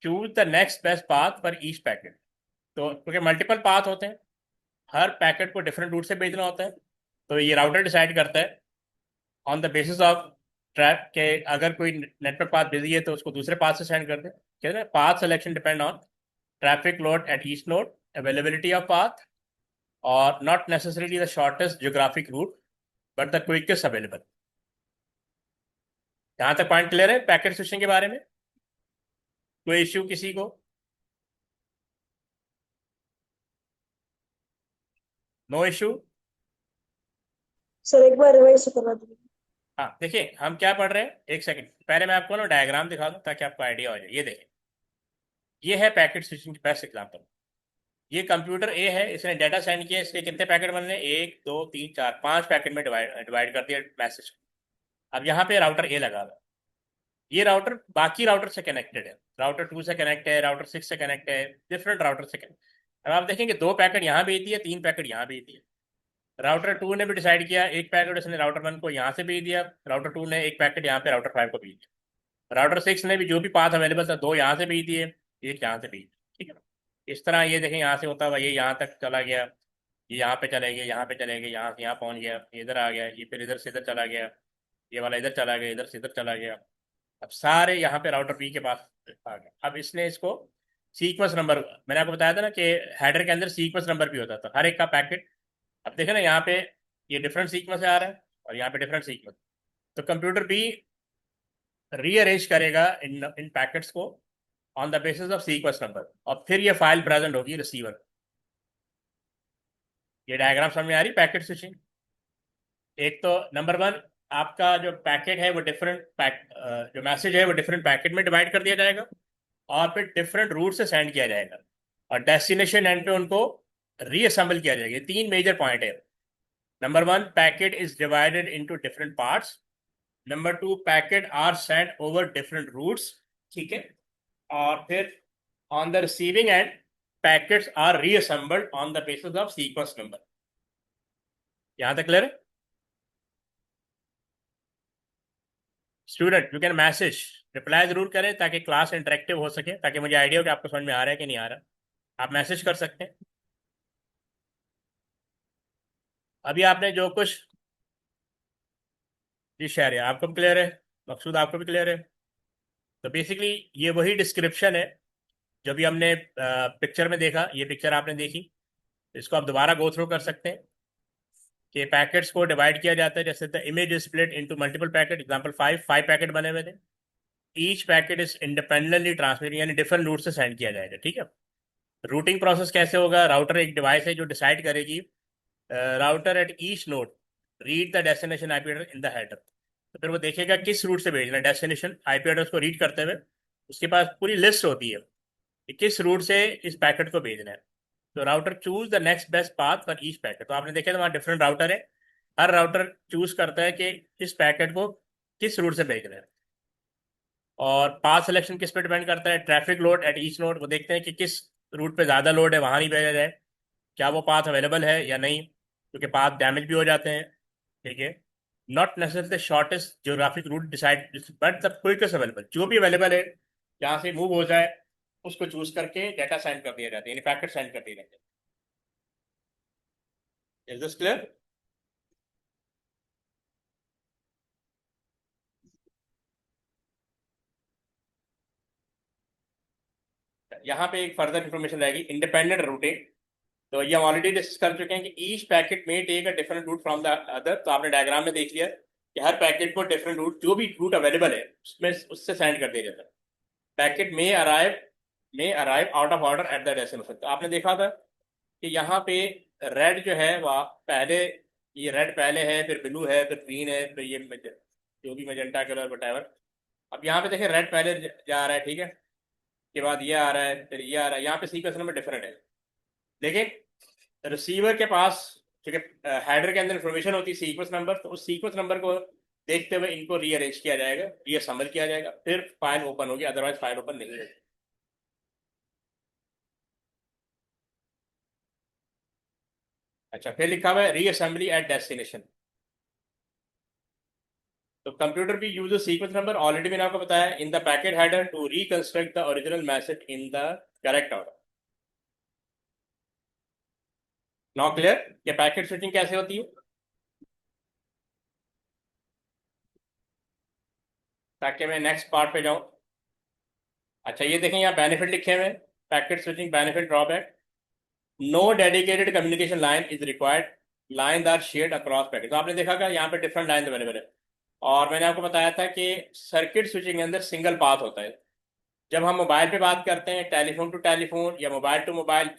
choose the next best path for each packet. तो क्योंकि मल्टीपल पाथ होते हैं, हर पैकेट को डिफरेंट रूट से भेजना होता है, तो ये राउटर डिसाइड करता है on the basis of track के, अगर कोई नेटवर्क पाथ बिजी है तो उसको दूसरे पाथ से सेंड कर दे। कहते हैं path selection depend on traffic load at each node, availability of path, और not necessarily the shortest geographic route but the quickest available. यहाँ तक पॉइंट क्लियर है पैकेट स्विचिंग के बारे में? कोई इश्यू किसी को? No issue? सर एक बार रिवाइज करवा दीजिए। हाँ देखिए, हम क्या पढ़ रहे हैं, एक सेकंड पहले मैं आपको ना डायग्राम दिखा दूं ताकि आपको आइडिया हो जाए। ये देखिए, ये है पैकेट स्विचिंग की बेस्ट एग्जांपल। ये कंप्यूटर ए है, इसने डाटा सेंड किया, इसके कितने पैकेट बन रहे हैं? 1 2 3 4 5 पैकेट में डिवाइड डिवाइड कर दिया मैसेज। अब यहाँ पे राउटर ए लगा हुआ है। ये राउटर बाकी राउटर से कनेक्टेड है, राउटर 2 से कनेक्ट है, राउटर 6 से कनेक्ट है, डिफरेंट राउटर से कनेक्ट। अब आप देखेंगे 2 पैकेट यहाँ भेज दिए, 3 पैकेट यहाँ भेज दिए। राउटर 2 ने भी डिसाइड किया, एक पैकेट उसने राउटर 1 को यहाँ से भेज दिया, राउटर 2 ने एक पैकेट यहाँ पे राउटर 5 को भेज दिया। राउटर 6 ने भी जो भी पाथ अवेलेबल था 2 यहाँ से भेज दिए, एक यहाँ से भेज दिया। ठीक है ना? इस तरह ये देखें, यहाँ से होता हुआ ये यहाँ तक चला गया, ये यहाँ पे चले गए, यहाँ पे चले गए, यहाँ से यहाँ पहुंच गया, ये इधर आ गया, ये फिर इधर से इधर चला गया, ये वाला इधर चला गया, इधर से इधर चला गया। अब सारे यहाँ पे राउटर पी के पास आ गए। अब इसने इसको सीक्वेंस नंबर, मैंने आपको बताया था ना कि हेडर के अंदर सीक्वेंस नंबर भी होता था हर एक का पैकेट। अब देखे ना यहाँ पे ये डिफरेंट सीक्वेंस से आ रहा है और यहाँ पे डिफरेंट सीक्वेंस। तो कंप्यूटर भी रीअरेंज करेगा इन इन पैकेट्स को on the basis of sequence number, और फिर ये फाइल प्रेजेंट होगी रिसीवर। ये डायग्राम समझ में आ रही पैकेट स्विचिंग? एक तो नंबर 1, आपका जो पैकेट है वो डिफरेंट जो मैसेज है वो डिफरेंट पैकेट में डिवाइड कर दिया जाएगा, और फिर डिफरेंट रूट से सेंड किया जाएगा, और डेस्टिनेशन एंड पे उनको रीअसेंबल किया जाएगा। 3 मेजर पॉइंट है। Number 1, packet is divided into different parts. Number 2, packet are sent over different routes. ठीक है? और फिर on the receiving end packets are reassembled on the basis of sequence number. यहां तक क्लियर है? Student you can message, reply जरूर करें ताकि क्लास इंटरेक्टिव हो सके, ताकि मुझे आइडिया हो कि आपको समझ में आ रहा है कि नहीं आ रहा। आप मैसेज कर सकते हैं। अभी आपने जो कुछ जी शेयर है आपको भी क्लियर है, मकसूद आपको भी क्लियर है। तो बेसिकली ये वही डिस्क्रिप्शन है जो भी हमने पिक्चर में देखा। ये पिक्चर आपने देखी, इसको आप दोबारा गो थ्रू कर सकते हैं कि पैकेट्स को डिवाइड किया जाता है। जैसे the image is split into multiple packet, example 5 packet बने हुए थे। Each packet is independently transmit, यानी डिफरेंट रूट से सेंड किया जाएगा। ठीक है? रूटिंग प्रोसेस कैसे होगा? राउटर एक डिवाइस है जो डिसाइड करेगी, router eight each node read the destination IP address in the header. तो फिर वो देखेगा किस रूट से भेजना है, डेस्टिनेशन आईपी एड्रेस को रीड करते हुए उसके पास पूरी लिस्ट होती है कि किस रूट से इस पैकेट को भेजना है। तो router choose the next best path for each packet. तो आपने देखा था वहाँ डिफरेंट राउटर है, हर राउटर चूज करता है कि इस पैकेट को किस रूट से भेजना है। और पाथ सिलेक्शन किस पे डिपेंड करता है? Traffic load at each node. वो देखते हैं कि किस रूट पे ज़्यादा लोड है वहाँ नहीं भेजा जाए, क्या वो पाथ अवेलेबल है या नहीं, क्योंकि पाथ डैमेज भी हो जाते हैं। ठीक है? Not necessary the shortest geographic route decide but the quickest available, जो भी अवेलेबल है जहाँ से मूव हो जाए उसको चूज करके डाटा सेंड कर दिया जाता है, यानी पैकेट सेंड कर दिया जाता है। Is this clear? यहाँ पे एक फर्दर इंफॉर्मेशन रहेगी, इंडिपेंडेंट रूटिंग। तो ये हम ऑलरेडी डिस्कस कर चुके हैं कि each packet may take a different route from the other. तो आपने डायग्राम में देख लिया कि हर पैकेट को डिफरेंट रूट, जो भी रूट अवेलेबल है उसमें उससे सेंड कर दिया जाता है। पैकेट में arrive out of order eight the destination. तो आपने देखा था कि यहाँ पे रेड जो है वह पहले, ये रेड पहले है, फिर ब्लू है, फिर ग्रीन है, फिर ये जो भी मेजेंटा कलर वटेवर। अब यहाँ पे देखें रेड पहले जा रहा है, ठीक है, के बाद ये आ रहा है, फिर ये आ रहा है। यहाँ पे सीक्वेंस नंबर डिफरेंट है। लेकिन रिसीवर के पास क्योंकि हेडर के अंदर इंफॉर्मेशन होती है सीक्वेंस नंबर, तो उस सीक्वेंस नंबर को देखते हुए इनको रीअरेंज किया जाएगा, रीअसेंबल किया जाएगा, फिर फाइल ओपन होगी, अदरवाइज फाइल ओपन नहीं होगी। अच्छा, फिर लिखा हुआ है रीअसेंबली एट डेस्टिनेशन। तो कंप्यूटर भी यूज सीक्वेंस नंबर, ऑलरेडी मैंने आपको बताया, in the packet header to reconstruct the original message in the correct order. Now clear कि पैकेट स्विचिंग कैसे होती है, ताकि मैं नेक्स्ट पार्ट पे जाऊं। अच्छा, ये देखें यहाँ बेनिफिट लिखे हुए हैं, packet switching benefit drawback. No dedicated communication line is required, line are shared across packet. तो आपने देखा कि यहाँ पे डिफरेंट लाइन अवेलेबल है, और मैंने आपको बताया था कि सर्किट स्विचिंग के अंदर सिंगल पाथ होता है। जब हम मोबाइल पे बात करते हैं, टेलीफोन टू टेलीफोन या मोबाइल टू मोबाइल,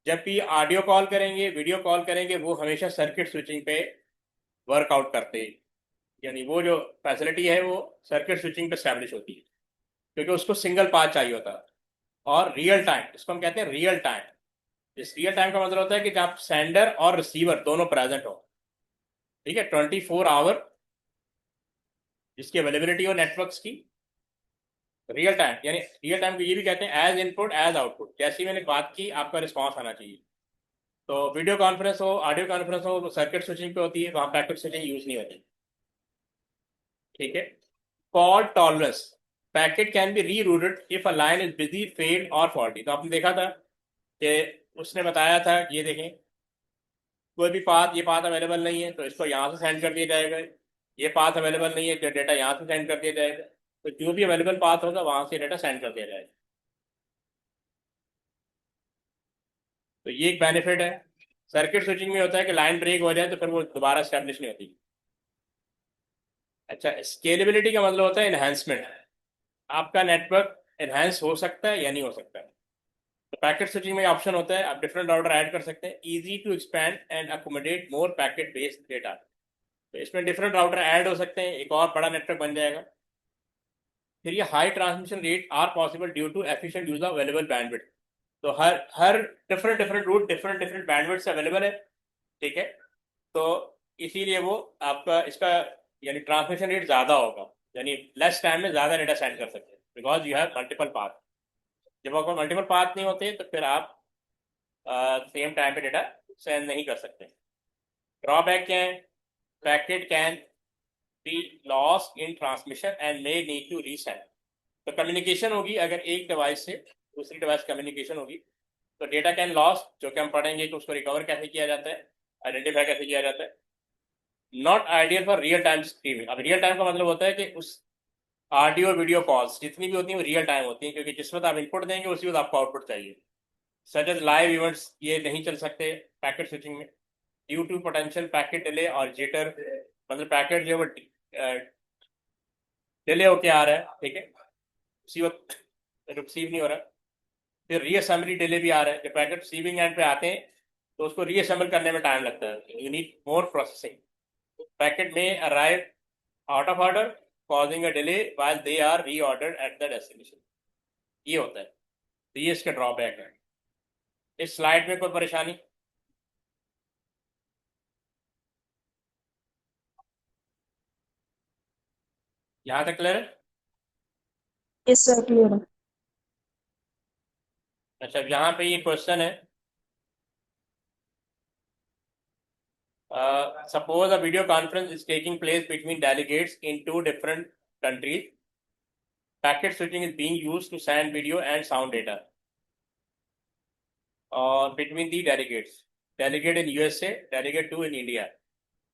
जब भी ऑडियो कॉल करेंगे, वीडियो कॉल करेंगे, वो हमेशा सर्किट स्विचिंग पे वर्कआउट करते हैं। यानी वो जो फैसिलिटी है वो सर्किट स्विचिंग पे स्टैब्लिश होती है, क्योंकि उसको सिंगल पाथ चाहिए होता है। और रियल टाइम, इसको हम कहते हैं रियल टाइम। इस रियल टाइम का मतलब होता है कि जब सेंडर और रिसीवर दोनों प्रेजेंट हो, ठीक है, 24 आवर जिसकी अवेलेबिलिटी हो नेटवर्क्स की। रियल टाइम यानी रियल टाइम को ये भी कहते हैं एज इनपुट एज आउटपुट, जैसी मैंने बात की आपका रिस्पॉन्स आना चाहिए। तो वीडियो कॉन्फ्रेंस हो, ऑडियो कॉन्फ्रेंस हो, सर्किट स्विचिंग पे होती है, वहां पैकेट स्विचिंग यूज नहीं होती। ठीक है। Fault tolerance, packet can be rerouted if a line is busy, failed और फॉल्टी। तो आपने देखा था कि उसने बताया था, ये देखें, कोई भी पाथ, ये पाथ अवेलेबल नहीं है तो इसको यहाँ से सेंड कर दिया जाएगा, ये पाथ अवेलेबल नहीं है तो डेटा यहाँ से सेंड कर दिया जाएगा। तो जो भी अवेलेबल पाथ होगा वहां से डेटा सेंड कर दिया जाएगा। तो ये एक बेनिफिट है। सर्किट स्विचिंग में होता है कि लाइन ब्रेक हो जाए तो फिर वो दोबारा स्टैब्लिश नहीं होती। अच्छा, स्केलेबिलिटी का मतलब होता है इन्हांसमेंट, आपका नेटवर्क इन्हांस हो सकता है या नहीं हो सकता है। तो पैकेट स्विचिंग में ऑप्शन होता है, आप डिफरेंट ऑर्डर ऐड कर सकते हैं, easy to expand and accommodate more packet based data. तो इसमें डिफरेंट राउटर ऐड हो सकते हैं, एक और बड़ा नेटवर्क बन जाएगा। फिर ये high transmission rate are possible due to efficient use of available bandwidth. तो हर हर different different route different different bandwidth से अवेलेबल है। ठीक है। तो इसीलिए वो आपका इसका यानी ट्रांसमिशन रेट ज़्यादा होगा, यानी लेस टाइम में ज़्यादा डेटा सेंड कर सकते हैं, because you have multiple path. जब आपको मल्टीपल पाथ नहीं होते तो फिर आप सेम टाइम पे डेटा सेंड नहीं कर सकते। ड्रॉबैक क्या है, packet can be loss in transmission and may need to resend. तो कम्युनिकेशन होगी, अगर एक डिवाइस से दूसरी डिवाइस कम्युनिकेशन होगी तो डेटा कैन लॉस, जो कि हम पढ़ेंगे कि उसको रिकवर कैसे किया जाता है, आइडेंटिफाई कैसे किया जाता है। Not ideal for real time streaming. अब रियल टाइम का मतलब होता है कि उस ऑडियो वीडियो कॉल्स जितनी भी होती हैं वो रियल टाइम होती हैं, क्योंकि जिस वक्त आप इनपुट देंगे उसी वक्त आपको आउटपुट चाहिए। सच एज लाइव इवेंट्स ये नहीं चल सकते पैकेट स्विचिंग में, due to potential packet delay और जिटर। मतलब पैकेट जो है वो डिले होके आ रहा है, ठीक है, उसी वक्त रिसीव नहीं हो रहा। फिर रीअसेंबली डिले भी आ रहा है, जब पैकेट रिसीविंग एंड पे आते हैं तो उसको रीअसेंबल करने में टाइम लगता है, you need more processing. Packet में arrive out of order, causing a delay while they are reordered at the destination। ये होता है, तो ये इसके ड्रॉबैक है। इस स्लाइड में कोई परेशानी? यहाँ तक क्लियर है? यस सर, क्लियर है। अच्छा, यहाँ पे ये क्वेश्चन है, suppose a video conference is taking place between delegates in two different countries, packet switching is being used to send video and sound data between the delegates, delegate in USA, delegate 2 in India,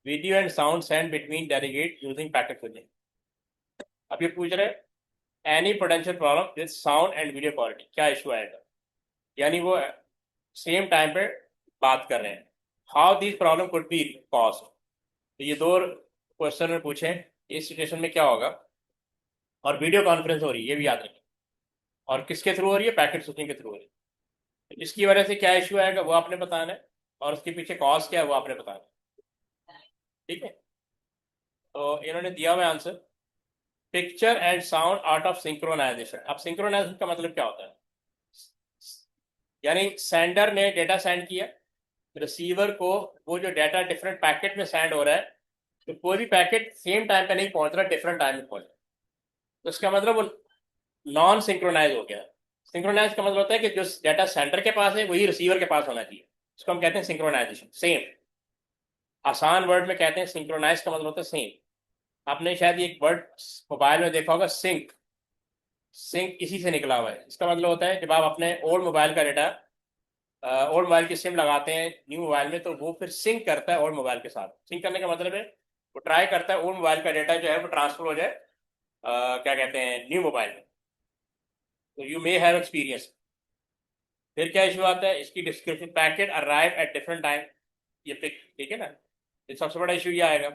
video and sound sent between delegates using packet switching। अब ये पूछ रहे हैं any potential problem with sound and video quality, क्या issue आएगा। यानी वो same time पे बात कर रहे हैं, how this problem could be cause. तो ये दो क्वेश्चन में पूछे, इस सिचुएशन में क्या होगा। और वीडियो कॉन्फ्रेंस हो रही है, ये भी याद रखें, और किसके थ्रू हो रही है, पैकेट स्विचिंग के थ्रू हो रही है। तो इसकी वजह से क्या इशू आएगा वो आपने बताना है, और उसके पीछे कॉज क्या है वो आपने बताना है। ठीक है। तो इन्होंने दिया हुआ answer, picture and sound out of synchronization. अब सिंक्रोनाइजेशन का मतलब क्या होता है, यानी सेंडर ने डेटा सेंड किया, रिसीवर को वो जो डाटा डिफरेंट पैकेट में सेंड हो रहा है, तो कोई भी पैकेट सेम टाइम पे नहीं पहुंच रहा, डिफरेंट टाइम में पहुंच रहा है। तो इसका मतलब वो नॉन सिंक्रोनाइज हो गया। सिंक्रोनाइज का मतलब होता है कि जो डाटा सेंडर के पास है वही रिसीवर के पास होना चाहिए। इसको हम कहते हैं सिंक्रोनाइजेशन। सेम, आसान वर्ड में कहते हैं सिंक्रोनाइज का मतलब होता है सेम। आपने शायद ये एक वर्ड मोबाइल में देखा होगा, सिंक। सिंक इसी से निकला हुआ है। इसका मतलब होता है जब आप अपने ओल्ड मोबाइल का डाटा, ओल्ड मोबाइल की सिम लगाते हैं न्यू मोबाइल में, तो वो फिर सिंक करता है ओल्ड मोबाइल के साथ। सिंक करने का मतलब है वो ट्राई करता है ओल्ड मोबाइल का डाटा जो है वो ट्रांसफर हो जाए क्या कहते हैं, न्यू मोबाइल में। तो यू मे हैव एक्सपीरियंस। फिर क्या इशू आता है, इसकी description, packet arrive at different time, ये पिक, ठीक है ना। ये सबसे बड़ा इशू ये आएगा।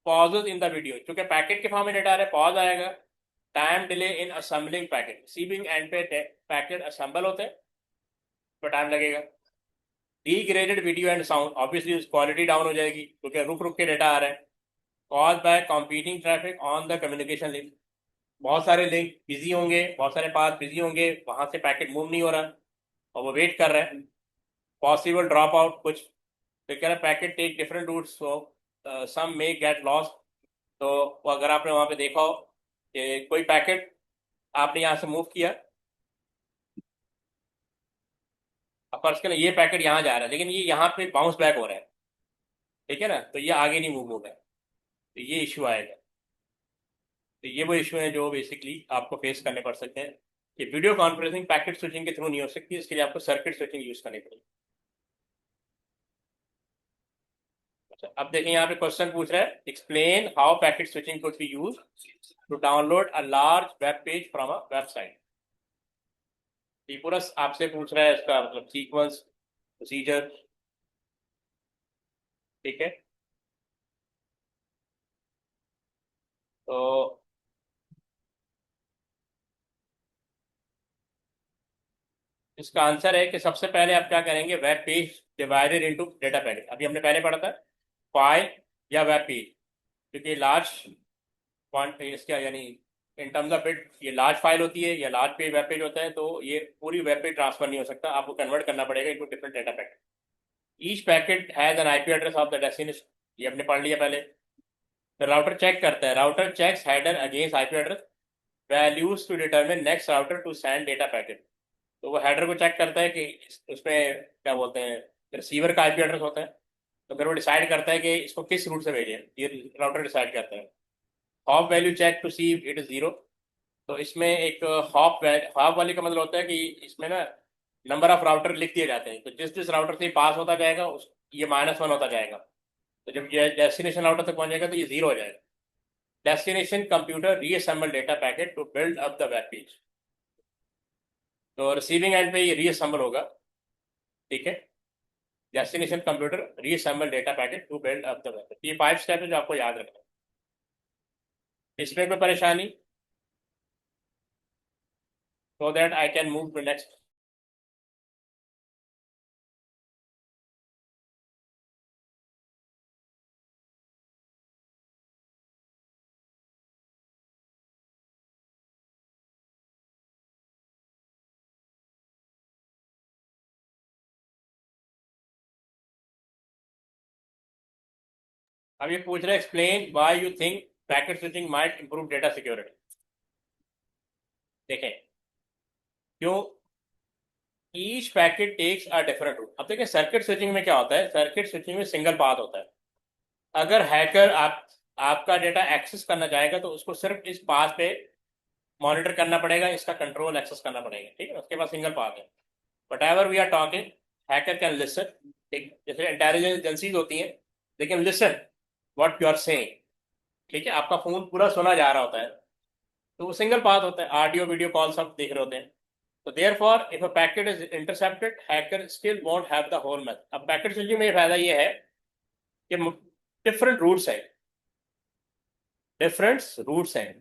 पॉजेज इन द वीडियो, क्योंकि पैकेट के फॉर्म में डाटा आ रहा है, पॉज आएगा। Time delay in assembling packet, receiving end पे पैकेट असेंबल होते हैं तो टाइम लगेगा। Degraded video and sound, obviously quality down हो जाएगी क्योंकि रुक रुक के डेटा आ रहा है। Cause by competing traffic on the communication link, बहुत सारे लिंक बिजी होंगे, बहुत सारे पाथ बिजी होंगे, वहां से पैकेट मूव नहीं हो रहा और वो वेट कर रहा है। पॉसिबल ड्रॉप आउट, कुछ तो कह रहा है पैकेट टेक डिफरेंट रूट, सो सम मे गेट लॉस्ट। तो वो अगर आपने वहां पे देखा हो कि कोई पैकेट आपने यहाँ से मूव किया, अब फर्ज करें ये पैकेट यहाँ जा रहा है लेकिन ये यहाँ पे बाउंस बैक हो रहा है, ठीक है ना, तो ये आगे नहीं मूव हो रहा है, तो ये इशू आएगा। तो ये वो इशू है जो बेसिकली आपको फेस करने पड़ सकते हैं कि वीडियो कॉन्फ्रेंसिंग पैकेट स्विचिंग के थ्रू नहीं हो सकती, इसके लिए आपको सर्किट स्विचिंग यूज करनी पड़ेगी। अच्छा, अब देखें यहाँ पे क्वेश्चन पूछ रहा है, explain how packet switching could be use to download a large web page from a website. ये पूरा आपसे पूछ रहा है, इसका मतलब सीक्वेंस, प्रोसीजर, ठीक है। तो इसका आंसर है कि सबसे पहले आप क्या करेंगे, web page divided into data packet. अभी हमने पहले पढ़ा था फाइल या वेब पेज, क्योंकि लार्ज इसका यानी इन टर्म्स ऑफ बिट ये लार्ज फाइल होती है या लार्ज पेज वेब पेज होता है, तो ये पूरी वेब पेज ट्रांसफर नहीं हो सकता, आपको कन्वर्ट करना पड़ेगा into different data packet. Each packet has an IP address of the destination, ये हमने पढ़ लिया पहले। फिर राउटर चेक करता है, router checks header against IP address values to determine next router to send data packet. तो वो हेडर को चेक करता है कि उसमें क्या बोलते हैं, रिसीवर का आईपी एड्रेस होता है, तो फिर वो डिसाइड करता है कि इसको किस रूट से भेजें, ये राउटर डिसाइड करता है। Hop value check to see it is zero, तो इसमें एक हॉप वाली का मतलब होता है कि इसमें ना नंबर ऑफ राउटर लिख दिए जाते हैं, तो जिस जिस राउटर से पास होता जाएगा उस ये -1 होता जाएगा, तो जब ये डेस्टिनेशन राउटर तक पहुंचेगा तो ये 0 हो जाएगा। Destination computer reassemble data packet to build up the web page, तो रिसीविंग एंड पे ये रीअसेंबल होगा, ठीक है। Destination computer reassemble data packet to build up the web page, ये 5 स्टेप है जो आपको याद रखना है। इसमें कोई परेशानी, so that I can move to next। अब ये पूछ रहे हैं, explain why you think packet switching might improve data security. देखें क्यों, each packet takes a different route. अब देखिए सर्किट स्विचिंग में क्या होता है, सर्किट स्विचिंग में सिंगल पाथ होता है। अगर हैकर आपका डेटा एक्सेस करना चाहेगा तो उसको सिर्फ इस पाथ पे मॉनिटर करना पड़ेगा, इसका कंट्रोल एक्सेस करना पड़ेगा, ठीक है, उसके पास सिंगल पाथ है। Whatever we are talking, hacker can listen, ठीक, जैसे इंटेलिजेंस एजेंसीज होती हैं, लेकिन listen what you are saying, ठीक है, आपका फोन पूरा सुना जा रहा होता है, तो वो सिंगल पाथ होता है, ऑडियो वीडियो कॉल सब देख रहे होते हैं। तो therefore if a packet is intercepted hacker still won't have the whole math. अब पैकेट स्विचिंग में फायदा ये है कि डिफरेंट रूट्स हैं, डिफरेंट रूट्स हैं,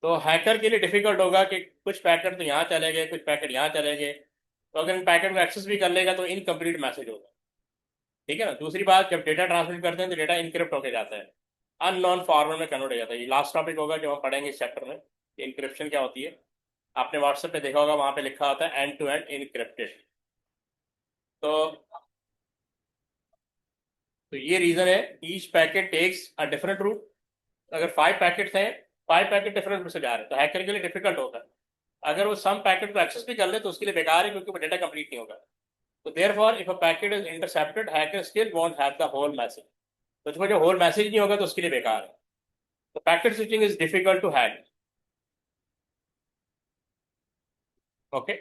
तो हैकर के लिए डिफिकल्ट होगा कि कुछ पैकेट तो यहाँ चले गए, कुछ पैकेट यहाँ चले गए, तो अगर इन पैकेट को एक्सेस भी कर लेगा तो इनकम्प्लीट मैसेज होगा, ठीक है ना। दूसरी बात, जब डेटा ट्रांसमिट करते हैं तो डेटा इनक्रिप्ट होकर जाता है, अननोन फॉर्मेट में कन्वर्ट हो जाता है। ये लास्ट टॉपिक होगा जो हम पढ़ेंगे इस चैप्टर में, इनक्रिप्शन क्या होती है। आपने व्हाट्सएप पे देखा होगा, वहां पे लिखा होता है एंड टू एंड इनक्रिप्टेड। तो ये रीजन है, each packet takes a different route. अगर 5 पैकेट्स हैं, 5 पैकेट डिफरेंट रूट से जा रहे हैं, तो हैकर के लिए डिफिकल्ट होता है। अगर वो सम पैकेट को एक्सेस भी कर ले तो उसके लिए बेकार है, क्योंकि वो डेटा कंप्लीट नहीं होगा। तो therefore if a packet is intercepted, hacker still won't have the whole message. तो उसमें जो होल मैसेज नहीं होगा तो उसके लिए बेकार है। तो packet switching is difficult to hack. Okay,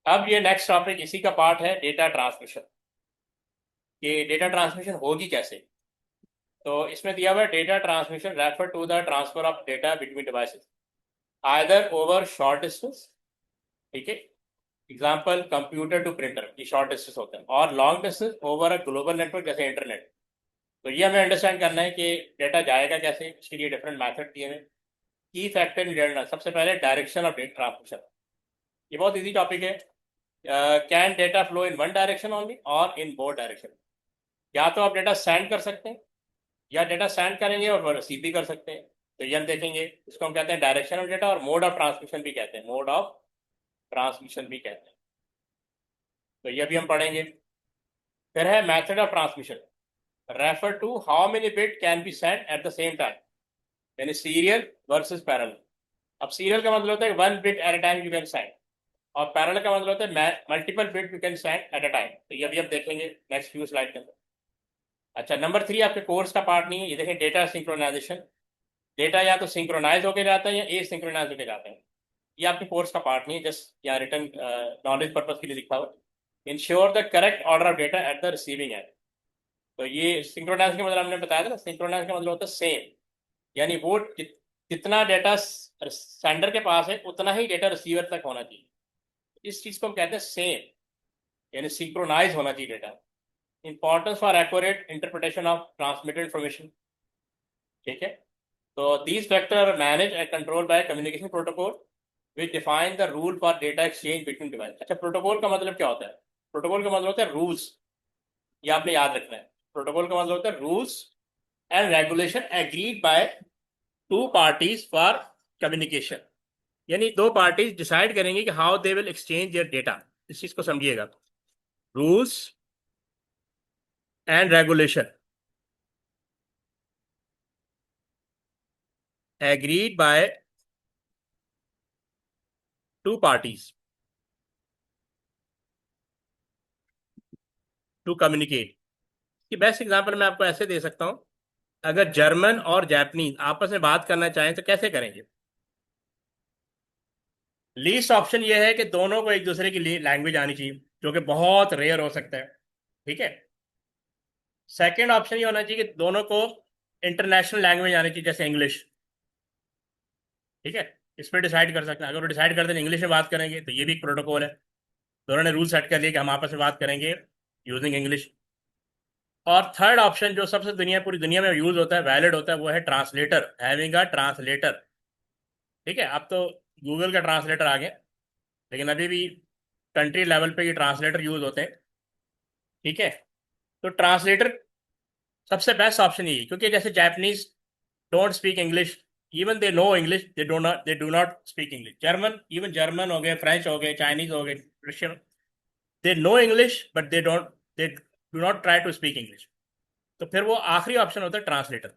अब ये नेक्स्ट टॉपिक इसी का पार्ट है, डेटा ट्रांसमिशन। ये डेटा ट्रांसमिशन होगी कैसे? तो इसमें दिया हुआ है, data transmission refer to the transfer of data between devices either over short distance, ठीक है, एग्जाम्पल कंप्यूटर टू प्रिंटर, ये शॉर्ट डिस्टेंस होता है, और long distance over a global network जैसे इंटरनेट। तो ये हमें अंडरस्टैंड करना है कि डेटा जाएगा कैसे, इसके लिए डिफरेंट मेथड दिए हुए। की फैक्टर इन डेटा, सबसे पहले डायरेक्शन ऑफ डेटा ट्रांसमिशन। ये बहुत इजी टॉपिक है। Can data flow in one direction only और इन बोथ डायरेक्शन? या तो आप डेटा सेंड कर सकते हैं, या डेटा सेंड करेंगे और रिसीव भी कर सकते हैं। तो ये हम देखेंगे, इसको हम कहते हैं डायरेक्शन ऑफ डेटा, और मोड ऑफ ट्रांसमिशन भी कहते हैं, मोड ऑफ ट्रांसमिशन भी कहते हैं। तो ये भी हम पढ़ेंगे। फिर है method of transmission, refer to how many bit can be send at the same time, यानी सीरियल वर्सेस पैरेलल। अब सीरियल का मतलब होता है one bit at a time you can send, और पैरेलल का मतलब होता है multiple bit you can send at a time. तो ये भी हम देखेंगे नेक्स्ट फ्यू स्लाइड के अंदर। अच्छा, नंबर 3 आपके कोर्स का पार्ट नहीं है, ये देखें, डेटा सिंक्रोनाइजेशन। डेटा या तो सिंक्रोनाइज होकर जाता है या एसिंक्रोनाइज होकर जाता है। ये आपके कोर्स का पार्ट नहीं है, जस्ट यहाँ रिटर्न नॉलेज पर्पज के लिए लिखा हुआ। Ensure the correct order of data at the receiving and. तो ये सिंक्रोनाइज का मतलब हमने बताया था ना, सिंक्रोनाइज का मतलब होता है सेम, यानी वो जितना डेटा सेंडर के पास है उतना ही डेटा रिसीवर तक होना चाहिए। इस चीज को हम कहते हैं सेम, यानी सिंक्रोनाइज होना चाहिए data. Importance for accurate interpretation of transmitted information, ठीक है। तो these factor are manage and control by communication protocol which define the rule for data exchange between device. अच्छा, प्रोटोकॉल का मतलब क्या होता है? प्रोटोकॉल का मतलब होता है रूल्स, ये आपने याद रखना है। प्रोटोकॉल का मतलब होता है rules and regulation agreed by two parties for communication, यानी दो पार्टीज डिसाइड करेंगे कि how they will exchange their data. इस चीज को समझिएगा, rules and regulation agreed by two parties to communicate. कि बेस्ट एग्जांपल मैं आपको ऐसे दे सकता हूं, अगर जर्मन और जापानीज आपस में बात करना चाहें तो कैसे करेंगे? लीस्ट ऑप्शन ये है कि दोनों को एक दूसरे की लैंग्वेज आनी चाहिए, जो कि बहुत रेयर हो सकता है, ठीक है। सेकंड ऑप्शन ये होना चाहिए कि दोनों को इंटरनेशनल लैंग्वेज आनी चाहिए, जैसे इंग्लिश, ठीक है। इस पर डिसाइड कर सकते हैं, अगर वो डिसाइड करते हैं इंग्लिश में बात करेंगे तो ये भी एक प्रोटोकॉल है। दोनों ने रूल सेट कर लिया कि हम आपस में बात करेंगे यूजिंग इंग्लिश। और थर्ड ऑप्शन जो सबसे पूरी दुनिया में यूज होता है, वैलिड होता है, वो है ट्रांसलेटर, हैविंग अ ट्रांसलेटर, ठीक है। अब तो गूगल का ट्रांसलेटर आ गया, लेकिन अभी भी कंट्री लेवल पे ये ट्रांसलेटर यूज होते हैं, ठीक है। तो ट्रांसलेटर सबसे बेस्ट ऑप्शन यही है, क्योंकि जैसे Japanese don't speak English, even they know English, they do not speak English. German, even German हो गए, फ्रेंच हो गए, चाइनीज हो गए, Russian, they know English but they do not try to speak English. तो फिर वो आखिरी ऑप्शन होता है ट्रांसलेटर।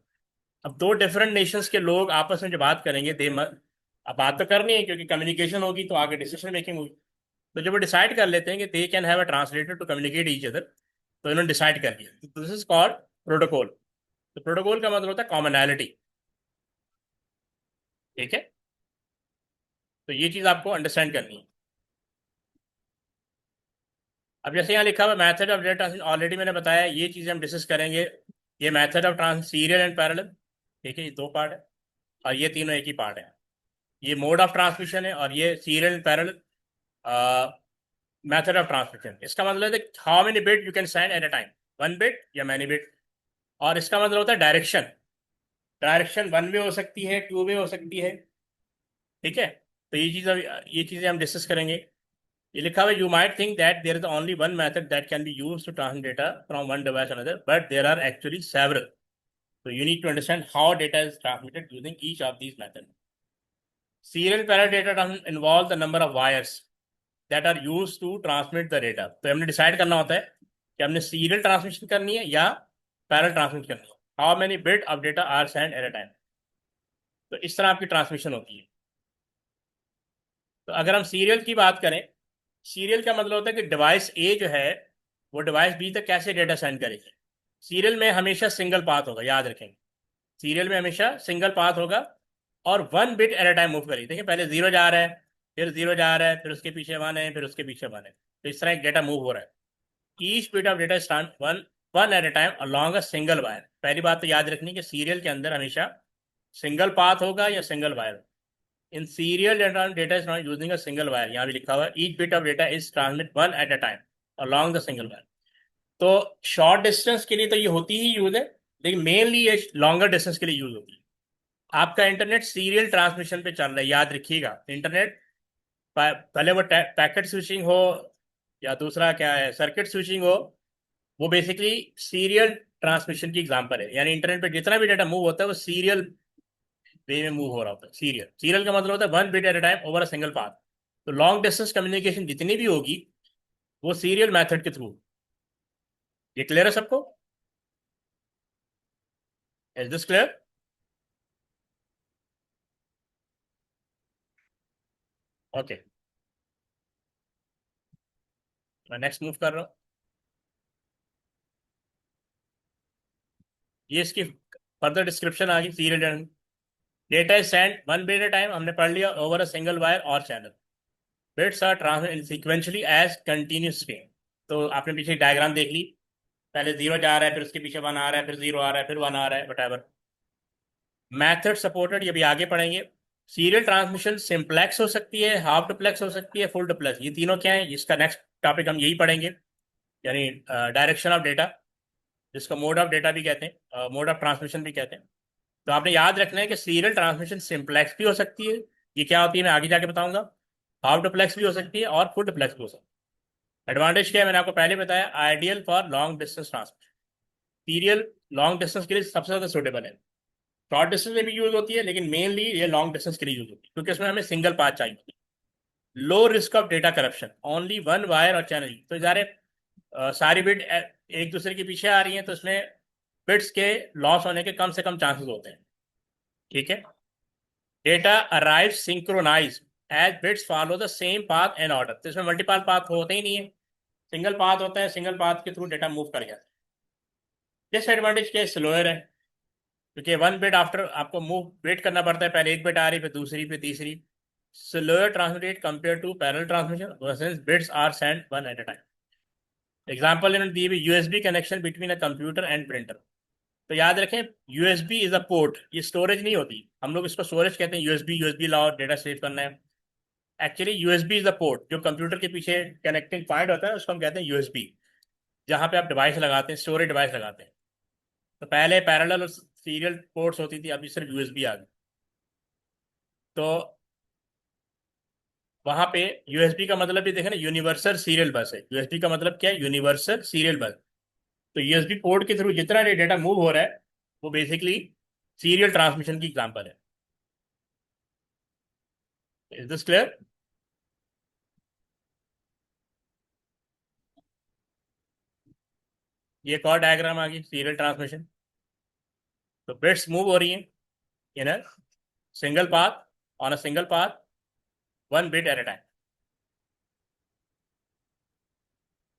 अब दो डिफरेंट नेशंस के लोग आपस में जो बात करेंगे, अब बात तो करनी है क्योंकि कम्युनिकेशन होगी तो आगे डिसीजन मेकिंग होगी। तो जब वो डिसाइड कर लेते हैं कि they can have a translator to communicate each other, तो इन्होंने डिसाइड कर लिया, तो दिस इज कॉल्ड प्रोटोकॉल। तो प्रोटोकॉल का मतलब होता है कॉमनैलिटी, ठीक है। तो ये चीज आपको अंडरस्टैंड करनी है। अब जैसे यहाँ लिखा हुआ method of data transmission, already मैंने बताया, ये चीजें हम डिस्कस करेंगे। ये method of trans serial and parallel, ठीक है, ये दो पार्ट है, और ये तीनों एक ही पार्ट है। ये मोड ऑफ ट्रांसमिशन है, और ये serial and parallel method of transmission. इसका मतलब है how many bit you can send at a time, one bit या मैनी बिट। और इसका मतलब होता है डायरेक्शन, डायरेक्शन वन वे हो सकती है, टू वे हो सकती है, ठीक है। तो ये चीजें हम डिस्कस करेंगे। ये लिखा हुआ है, you might think that there is only one method that can be used to transmit data from one device another, but there are actually several. So you need to understand how data is transmitted using each of these methods. Serial parallel data doesn't involve the number of wires. That are use to transmit the data. तो हमने decide करना होता है कि हमने serial transmission करनी है या पैरेलल ट्रांसमिट करनी है। How many bit of data are send at a time. तो इस तरह आपकी ट्रांसमिशन होती है। तो अगर हम सीरियल की बात करें, सीरियल का मतलब होता है कि डिवाइस ए जो है वो डिवाइस बी तक कैसे डेटा सेंड करेगी। सीरियल में हमेशा सिंगल पाथ होगा, याद रखेंगे। सीरियल में हमेशा सिंगल पाथ होगा और 1 bit at a time move करेगी। देखिए पहले 0 जा रहा है, फिर 0 जा रहा है, फिर उसके पीछे 1 है, फिर उसके पीछे 1 है। तो इस तरह एक डेटा मूव हो रहा है। Each bit of data start one one at a time along a single wire. पहली बात तो याद रखनी कि सीरियल के अंदर हमेशा सिंगल पाथ होगा या single wire. In serial data is not using a single wire. यहाँ भी लिखा हुआ है each bit of data is transmit one at a time along the single wire. तो शॉर्ट डिस्टेंस के लिए तो ये होती ही यूज है, लेकिन मेनली ये लॉन्गर डिस्टेंस के लिए यूज होती है। आपका इंटरनेट सीरियल ट्रांसमिशन पे चल रहा है, याद रखिएगा। इंटरनेट पहले वो पैकेट स्विचिंग हो या दूसरा क्या है सर्किट स्विचिंग हो, वो बेसिकली सीरियल ट्रांसमिशन की एग्जांपल है। यानी इंटरनेट पे जितना भी डाटा मूव होता है वो सीरियल वे में मूव हो रहा होता है। सीरियल सीरियल का मतलब होता है 1 bit at a time over a single path. तो लॉन्ग डिस्टेंस कम्युनिकेशन जितनी भी होगी वो सीरियल मेथड के थ्रू। ये क्लियर है सबको? Is this clear? ओके, मैं नेक्स्ट मूव कर रहा हूँ। ये इसकी फर्दर डिस्क्रिप्शन आ गई। Serial data is send 1 bit at time, हमने पढ़ लिया, ओवर अ सिंगल वायर और channel. Bits are transmitted sequentially as continuous stream. तो आपने पीछे डायग्राम देख ली, पहले 0 जा रहा है, फिर उसके पीछे 1 आ रहा है, फिर 0 आ रहा है, फिर 1 आ रहा है, वट। मैथड सपोर्टेड, ये भी आगे पढ़ेंगे। सीरियल ट्रांसमिशन सिंप्लेक्स हो सकती है, हाफ डुप्लेक्स हो सकती है, फुल डुप्लेक्स। ये तीनों क्या है, इसका नेक्स्ट टॉपिक हम यही पढ़ेंगे। यानी डायरेक्शन ऑफ डेटा, जिसको मोड ऑफ डेटा भी कहते हैं, मोड ऑफ ट्रांसमिशन भी कहते हैं। तो आपने याद रखना है कि सीरियल ट्रांसमिशन सिंप्लेक्स भी हो सकती है। ये क्या होती है मैं आगे जाके बताऊंगा। हाफ डुप्लेक्स भी हो सकती है और फुल डुप्लेक्स भी हो सकती है। एडवांटेज क्या है मैंने आपको पहले बताया, ideal for long distance transmission. Serial long distance के लिए सबसे ज्यादा सुटेबल है। शॉर्ट डिस्टेंस में भी यूज होती है, लेकिन मेनली ये लॉन्ग डिस्टेंस के लिए यूज होती है, क्योंकि उसमें हमें सिंगल पाथ चाहिए होती है। Low risk of data corruption, only one wire और चैनल। तो सारे सारी बिट एक दूसरे के पीछे आ रही हैं, तो इसमें बिट्स के लॉस होने के कम से कम चांसेस होते हैं। ठीक है। Data arrive synchronize as bits follow the same path and order. तो इसमें मल्टीपल पाथ होते ही नहीं है, सिंगल पाथ होता है। सिंगल पाथ के थ्रू डेटा मूव कर जाता है। डिसएडवांटेज क्या है, स्लोअर है, क्योंकि 1 बिट आफ्टर आपको मूव वेट करना पड़ता है। पहले 1 बिट आ रही, फिर दूसरी, फिर तीसरी। Slower transmit rate compare to parallel transmission, since bits are sent one at a time. Example इन्होंने दिए भी, USB connection between a computer and printer. तो याद रखें, यूएसबी इज अ पोर्ट, ये स्टोरेज नहीं होती। हम लोग इसको स्टोरेज कहते हैं, यूएसबी यूएसबी लाओ डेटा सेव करना है। Actually USB is a port, जो कंप्यूटर के पीछे कनेक्टिंग पॉइंट होता है उसको हम कहते हैं यूएसबी, जहाँ पे आप डिवाइस लगाते हैं, स्टोरेज डिवाइस लगाते हैं। तो पहले पैरेलल और सीरियल पोर्ट्स होती थी, अभी सिर्फ यूएसबी आ गई। तो वहां पे यूएसबी का मतलब भी देखें ना, यूनिवर्सल सीरियल बस है। यूएसबी का मतलब क्या है, यूनिवर्सल सीरियल बस। तो यूएसबी पोर्ट के थ्रू जितना डेटा मूव हो रहा है वो बेसिकली सीरियल ट्रांसमिशन की एग्जांपल है। Is this clear? ये एक और डायग्राम आ गई सीरियल ट्रांसमिशन। तो बिट्स मूव हो रही हैं in a single path, on a single path, 1 bit at a time.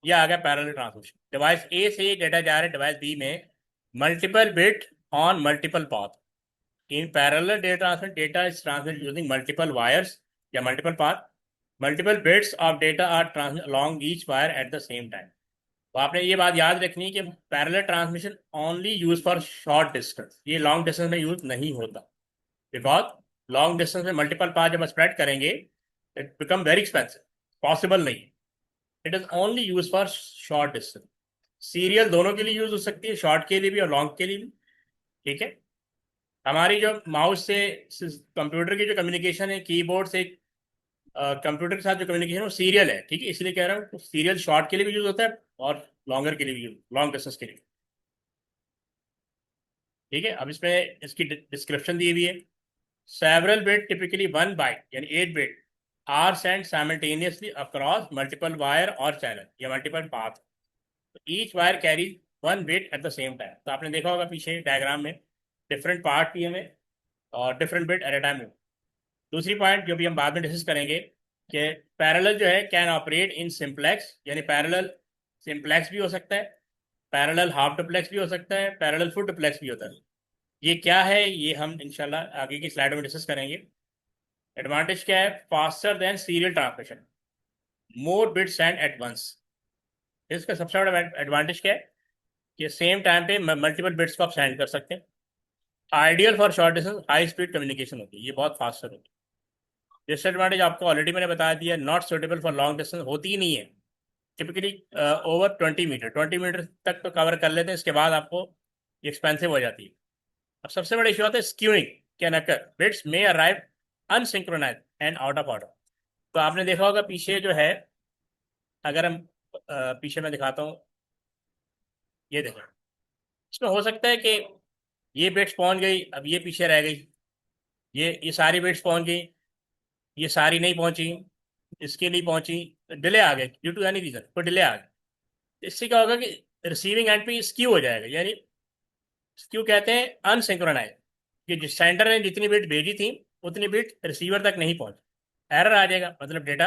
ये आ गया पैरेलल ट्रांसमिशन। डिवाइस ए से डेटा जा रहा है डिवाइस बी में, multiple bit on multiple path. In parallel data transmit, data is transmit using multiple wires या multiple path. Multiple bits of data are transmit along each wire at the same time. तो आपने ये बात याद रखनी है कि parallel transmission only use for short distance, ये लॉन्ग डिस्टेंस में यूज नहीं होता। बिकॉज लॉन्ग डिस्टेंस में मल्टीपल पाथ जब स्प्रेड करेंगे it become very expensive, possible नहीं है। It is only use for short distance. Serial दोनों के लिए यूज हो सकती है, शॉर्ट के लिए भी और लॉन्ग के लिए भी। ठीक है। हमारी जो माउस से कंप्यूटर की जो कम्युनिकेशन है, कीबोर्ड से कंप्यूटर के साथ जो कम्युनिकेशन है वो सीरियल है। ठीक है, इसलिए कह रहा हूँ सीरियल शॉर्ट के लिए भी यूज होता है और लॉन्गर के लिए भी यूज, लॉन्ग डिस्टेंस के लिए। ठीक है। अब इसमें इसकी डिस्क्रिप्शन दी हुई है। सेवरल बिट टिपिकली 1 बाइट यानी 8 bit are sent simultaneously across multiple wire और चैनल या multiple path, each wire carry one bit at the same time. तो आपने देखा होगा पीछे डायग्राम में डिफरेंट पार्ट दिए में और different bit at a time. दूसरी पॉइंट जो भी हम बाद में डिस्कस करेंगे कि पैरेलल जो है कैन ऑपरेट इन सिंप्लेक्स, यानी पैरेलल सिंप्लेक्स भी हो सकता है, पैरेलल हाफ डुप्लेक्स भी हो सकता है, पैरेलल फुल डुप्लेक्स भी होता है। ये क्या है ये हम इंशाल्लाह आगे की स्लाइड में डिस्कस करेंगे। एडवांटेज क्या है? Faster than serial transmission, more bit send at once. इसका सबसे बड़ा एडवांटेज क्या है कि सेम टाइम पे मल्टीपल बिट्स को आप सेंड कर सकते हैं। Ideal for short distance high speed communication होती है, ये बहुत फास्टर होती है। डिसएडवांटेज आपको ऑलरेडी मैंने बता दिया, not suitable for long distance, होती ही नहीं है टिपिकली। ओवर 20 मीटर, 20 मीटर तक तो कवर कर लेते हैं, इसके बाद आपको एक्सपेंसिव हो जाती है। अब सबसे बड़ा इशू आता है skewing can occur, bits may arrive unsynchronize and out of order. तो आपने देखा होगा पीछे जो है, अगर हम पीछे मैं दिखाता हूँ, ये देखो, इसमें हो सकता है कि ये बिट्स पहुंच गई, अब ये पीछे रह गई, ये सारी बिट्स पहुंच गई, ये सारी नहीं पहुंची, इसके नहीं पहुंची, डिले आ गए ड्यू टू एनी रीजन, कोई डिले आ गया। इससे क्या होगा कि रिसीविंग एंड पे स्क्यू हो जाएगा, यानी स्क्यू कहते हैं अनसिंक्रोनाइज, कि जिस सेंडर ने जितनी बिट भेजी थी उतनी बिट रिसीवर तक नहीं पहुंची, एरर आ जाएगा, मतलब डेटा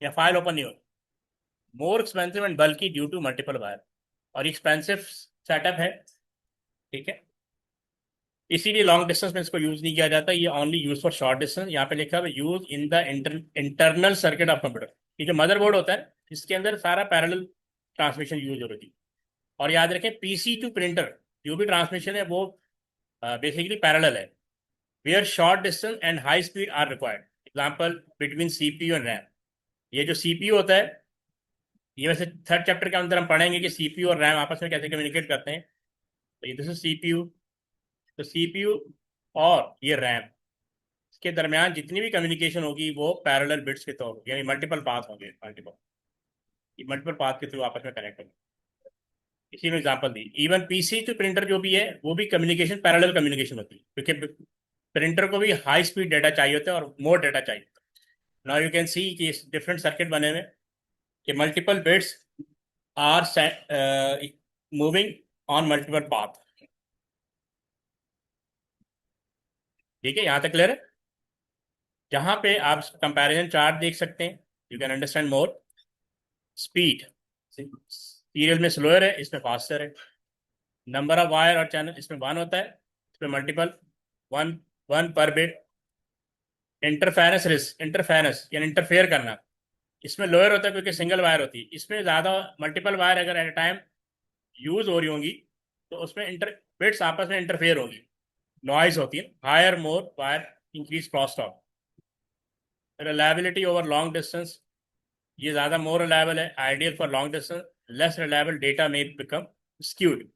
या फाइल ओपन नहीं होगी। मोर एक्सपेंसिव एंड बल्कि ड्यू टू मल्टीपल वायर, और एक्सपेंसिव सेटअप है, ठीक है। इसीलिए लॉन्ग डिस्टेंस में इसको यूज नहीं किया जाता, ये only use for short distance. यहाँ पे लिखा है use in the internal circuit of computer, ये जो मदरबोर्ड होता है इसके अंदर सारा पैरेलल ट्रांसमिशन यूज हो रही है। और याद रखें पीसी टू प्रिंटर जो भी ट्रांसमिशन है वो बेसिकली पैरेलल है, where short distance and high speed are required, example between CPU and RAM. ये जो सीपीयू होता है, ये वैसे थर्ड चैप्टर के अंदर हम पढ़ेंगे कि सीपीयू और रैम आपस में कैसे कम्युनिकेट करते हैं। तो ये दिस इज सीपीयू, तो सीपीयू और ये रैम के दरमियान जितनी भी कम्युनिकेशन होगी वो पैरेलल बिट्स के तौर, यानी मल्टीपल पाथ होंगे, मल्टीपल पाथ के थ्रू आपस में कनेक्ट होंगे। इसी में एग्जांपल दी, इवन पीसी टू प्रिंटर जो भी है वो भी कम्युनिकेशन पैरेलल कम्युनिकेशन होती है, क्योंकि प्रिंटर को भी हाई स्पीड डाटा चाहिए होता है और मोर डाटा चाहिए होता है। नाउ यू कैन सी कि डिफरेंट सर्किट बने हुए कि multiple bits are moving on multiple path. ठीक है, यहाँ तक क्लियर है? जहाँ पे आप कंपैरिजन चार्ट देख सकते हैं, you can understand more. Speed serial में स्लोअर है, इसमें फास्टर है। नंबर ऑफ वायर और चैनल, इसमें वन होता है, इसमें मल्टीपल, वन वन पर बिट। इंटरफेरेंस रिस्क, इंटरफेरेंस यानी इंटरफेयर करना, इसमें लोअर होता है क्योंकि सिंगल वायर होती है। इसमें ज़्यादा मल्टीपल वायर अगर एट ए टाइम यूज हो रही होंगी तो उसमें इंटर बिट्स आपस में इंटरफेयर होगी, नॉइज होती है। Higher more wire increase cross talk. Reliability over long distance, ये ज़्यादा मोर रिलायबल है, ideal for long distance. Less reliable, data में बिकम स्क्यूड,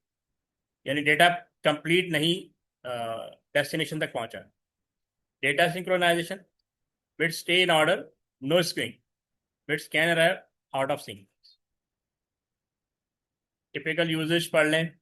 यानी डेटा कंप्लीट नहीं डेस्टिनेशन तक पहुंचा। Data synchronisation, bits stay in order, no skewing, bits can arrive out of sync. Typical usage पढ़ लें।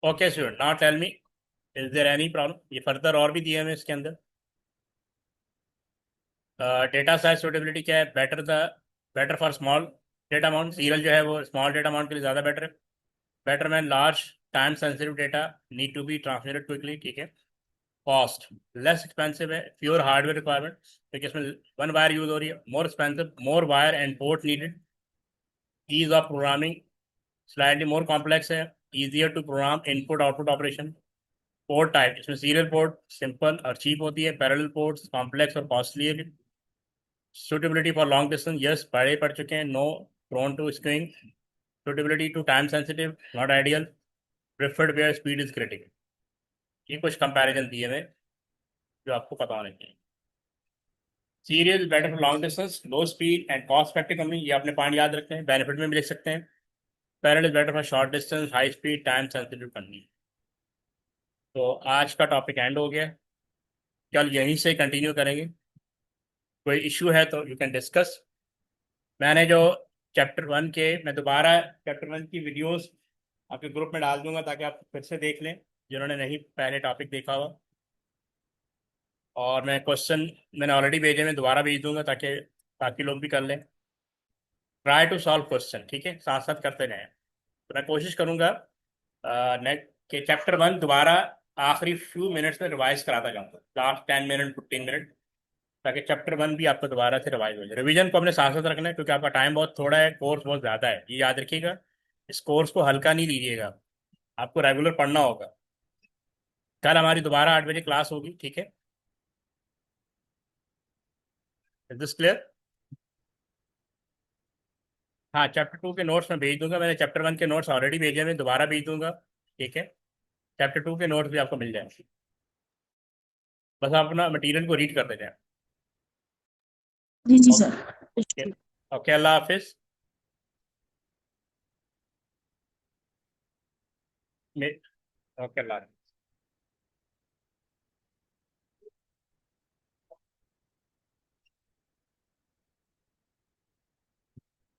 Okay student, now tell me, is there any problem? ये further और भी दिए हैं इसके अंदर। डेटा साइज सूटेबिलिटी क्या है? Better for small data amount, serial जो है वो स्मॉल डेटा अमाउंट के लिए ज़्यादा बेटर है। Better man large time sensitive data need to be transmitted quickly, ठीक है। कॉस्ट लेस एक्सपेंसिव है, फ्यूअर हार्डवेयर रिक्वायरमेंट, क्योंकि इसमें वन वायर यूज हो रही है। More expensive, more wire and port needed. Ease of programming slightly more complex है, easier to program input output operation. Port type, इसमें सीरियल पोर्ट सिंपल और cheap होती है, पैरेलल पोर्ट्स कॉम्प्लेक्स और costly है। Suitability for long distance, yes पढ़े पढ़ चुके हैं, no prone to skewing. Suitability to time sensitive, not ideal, preferred where speed is critical. ये कुछ कंपैरिजन दिए हुए जो आपको पता होने चाहिए। Serial better for long distance, low speed and cost effective company, ये अपने पॉइंट याद रखते हैं, बेनिफिट में भी लिख सकते हैं। Parallel is better for short distance, high speed, time sensitive company. तो आज का टॉपिक एंड हो गया, कल यहीं से कंटिन्यू करेंगे। कोई इशू है तो यू कैन डिस्कस। मैंने जो चैप्टर 1 के, मैं दोबारा चैप्टर 1 की वीडियोस आपके ग्रुप में डाल दूंगा ताकि आप फिर से देख लें जिन्होंने नहीं पहले टॉपिक देखा हो। और मैं क्वेश्चन मैंने ऑलरेडी भेजे, मैं दोबारा भेज दूंगा ताकि बाकी लोग भी कर लें। ट्राई टू सॉल्व क्वेश्चन, ठीक है, साथ साथ करते रहें। तो मैं कोशिश करूंगा नेक्स्ट के चैप्टर 1 दोबारा आखिरी फ्यू मिनट्स में रिवाइज कराता जाऊंगा, लास्ट 10 मिनट 15 मिनट, ताकि चैप्टर 1 भी आपको दोबारा से रिवाइज हो जाए। रिवीजन को अपने साथ साथ रखना है क्योंकि आपका टाइम बहुत थोड़ा है, कोर्स बहुत ज़्यादा है, ये याद रखिएगा। इस कोर्स को हल्का नहीं लीजिएगा, आपको रेगुलर पढ़ना होगा। कल हमारी दोबारा 8 बजे क्लास होगी, ठीक है। Is this clear? हाँ, चैप्टर 2 के नोट्स मैं भेज दूंगा, मैंने चैप्टर 1 के नोट्स ऑलरेडी भेजे, मैं दोबारा भेज दूंगा, ठीक है। चैप्टर 2 के नोट्स भी आपको मिल जाएंगे, बस आप अपना मटेरियल को रीड करते जाएं। जी जी ओके। सर। ओके, अल्लाह हाफिज। ओके, अल्लाह हाफिज।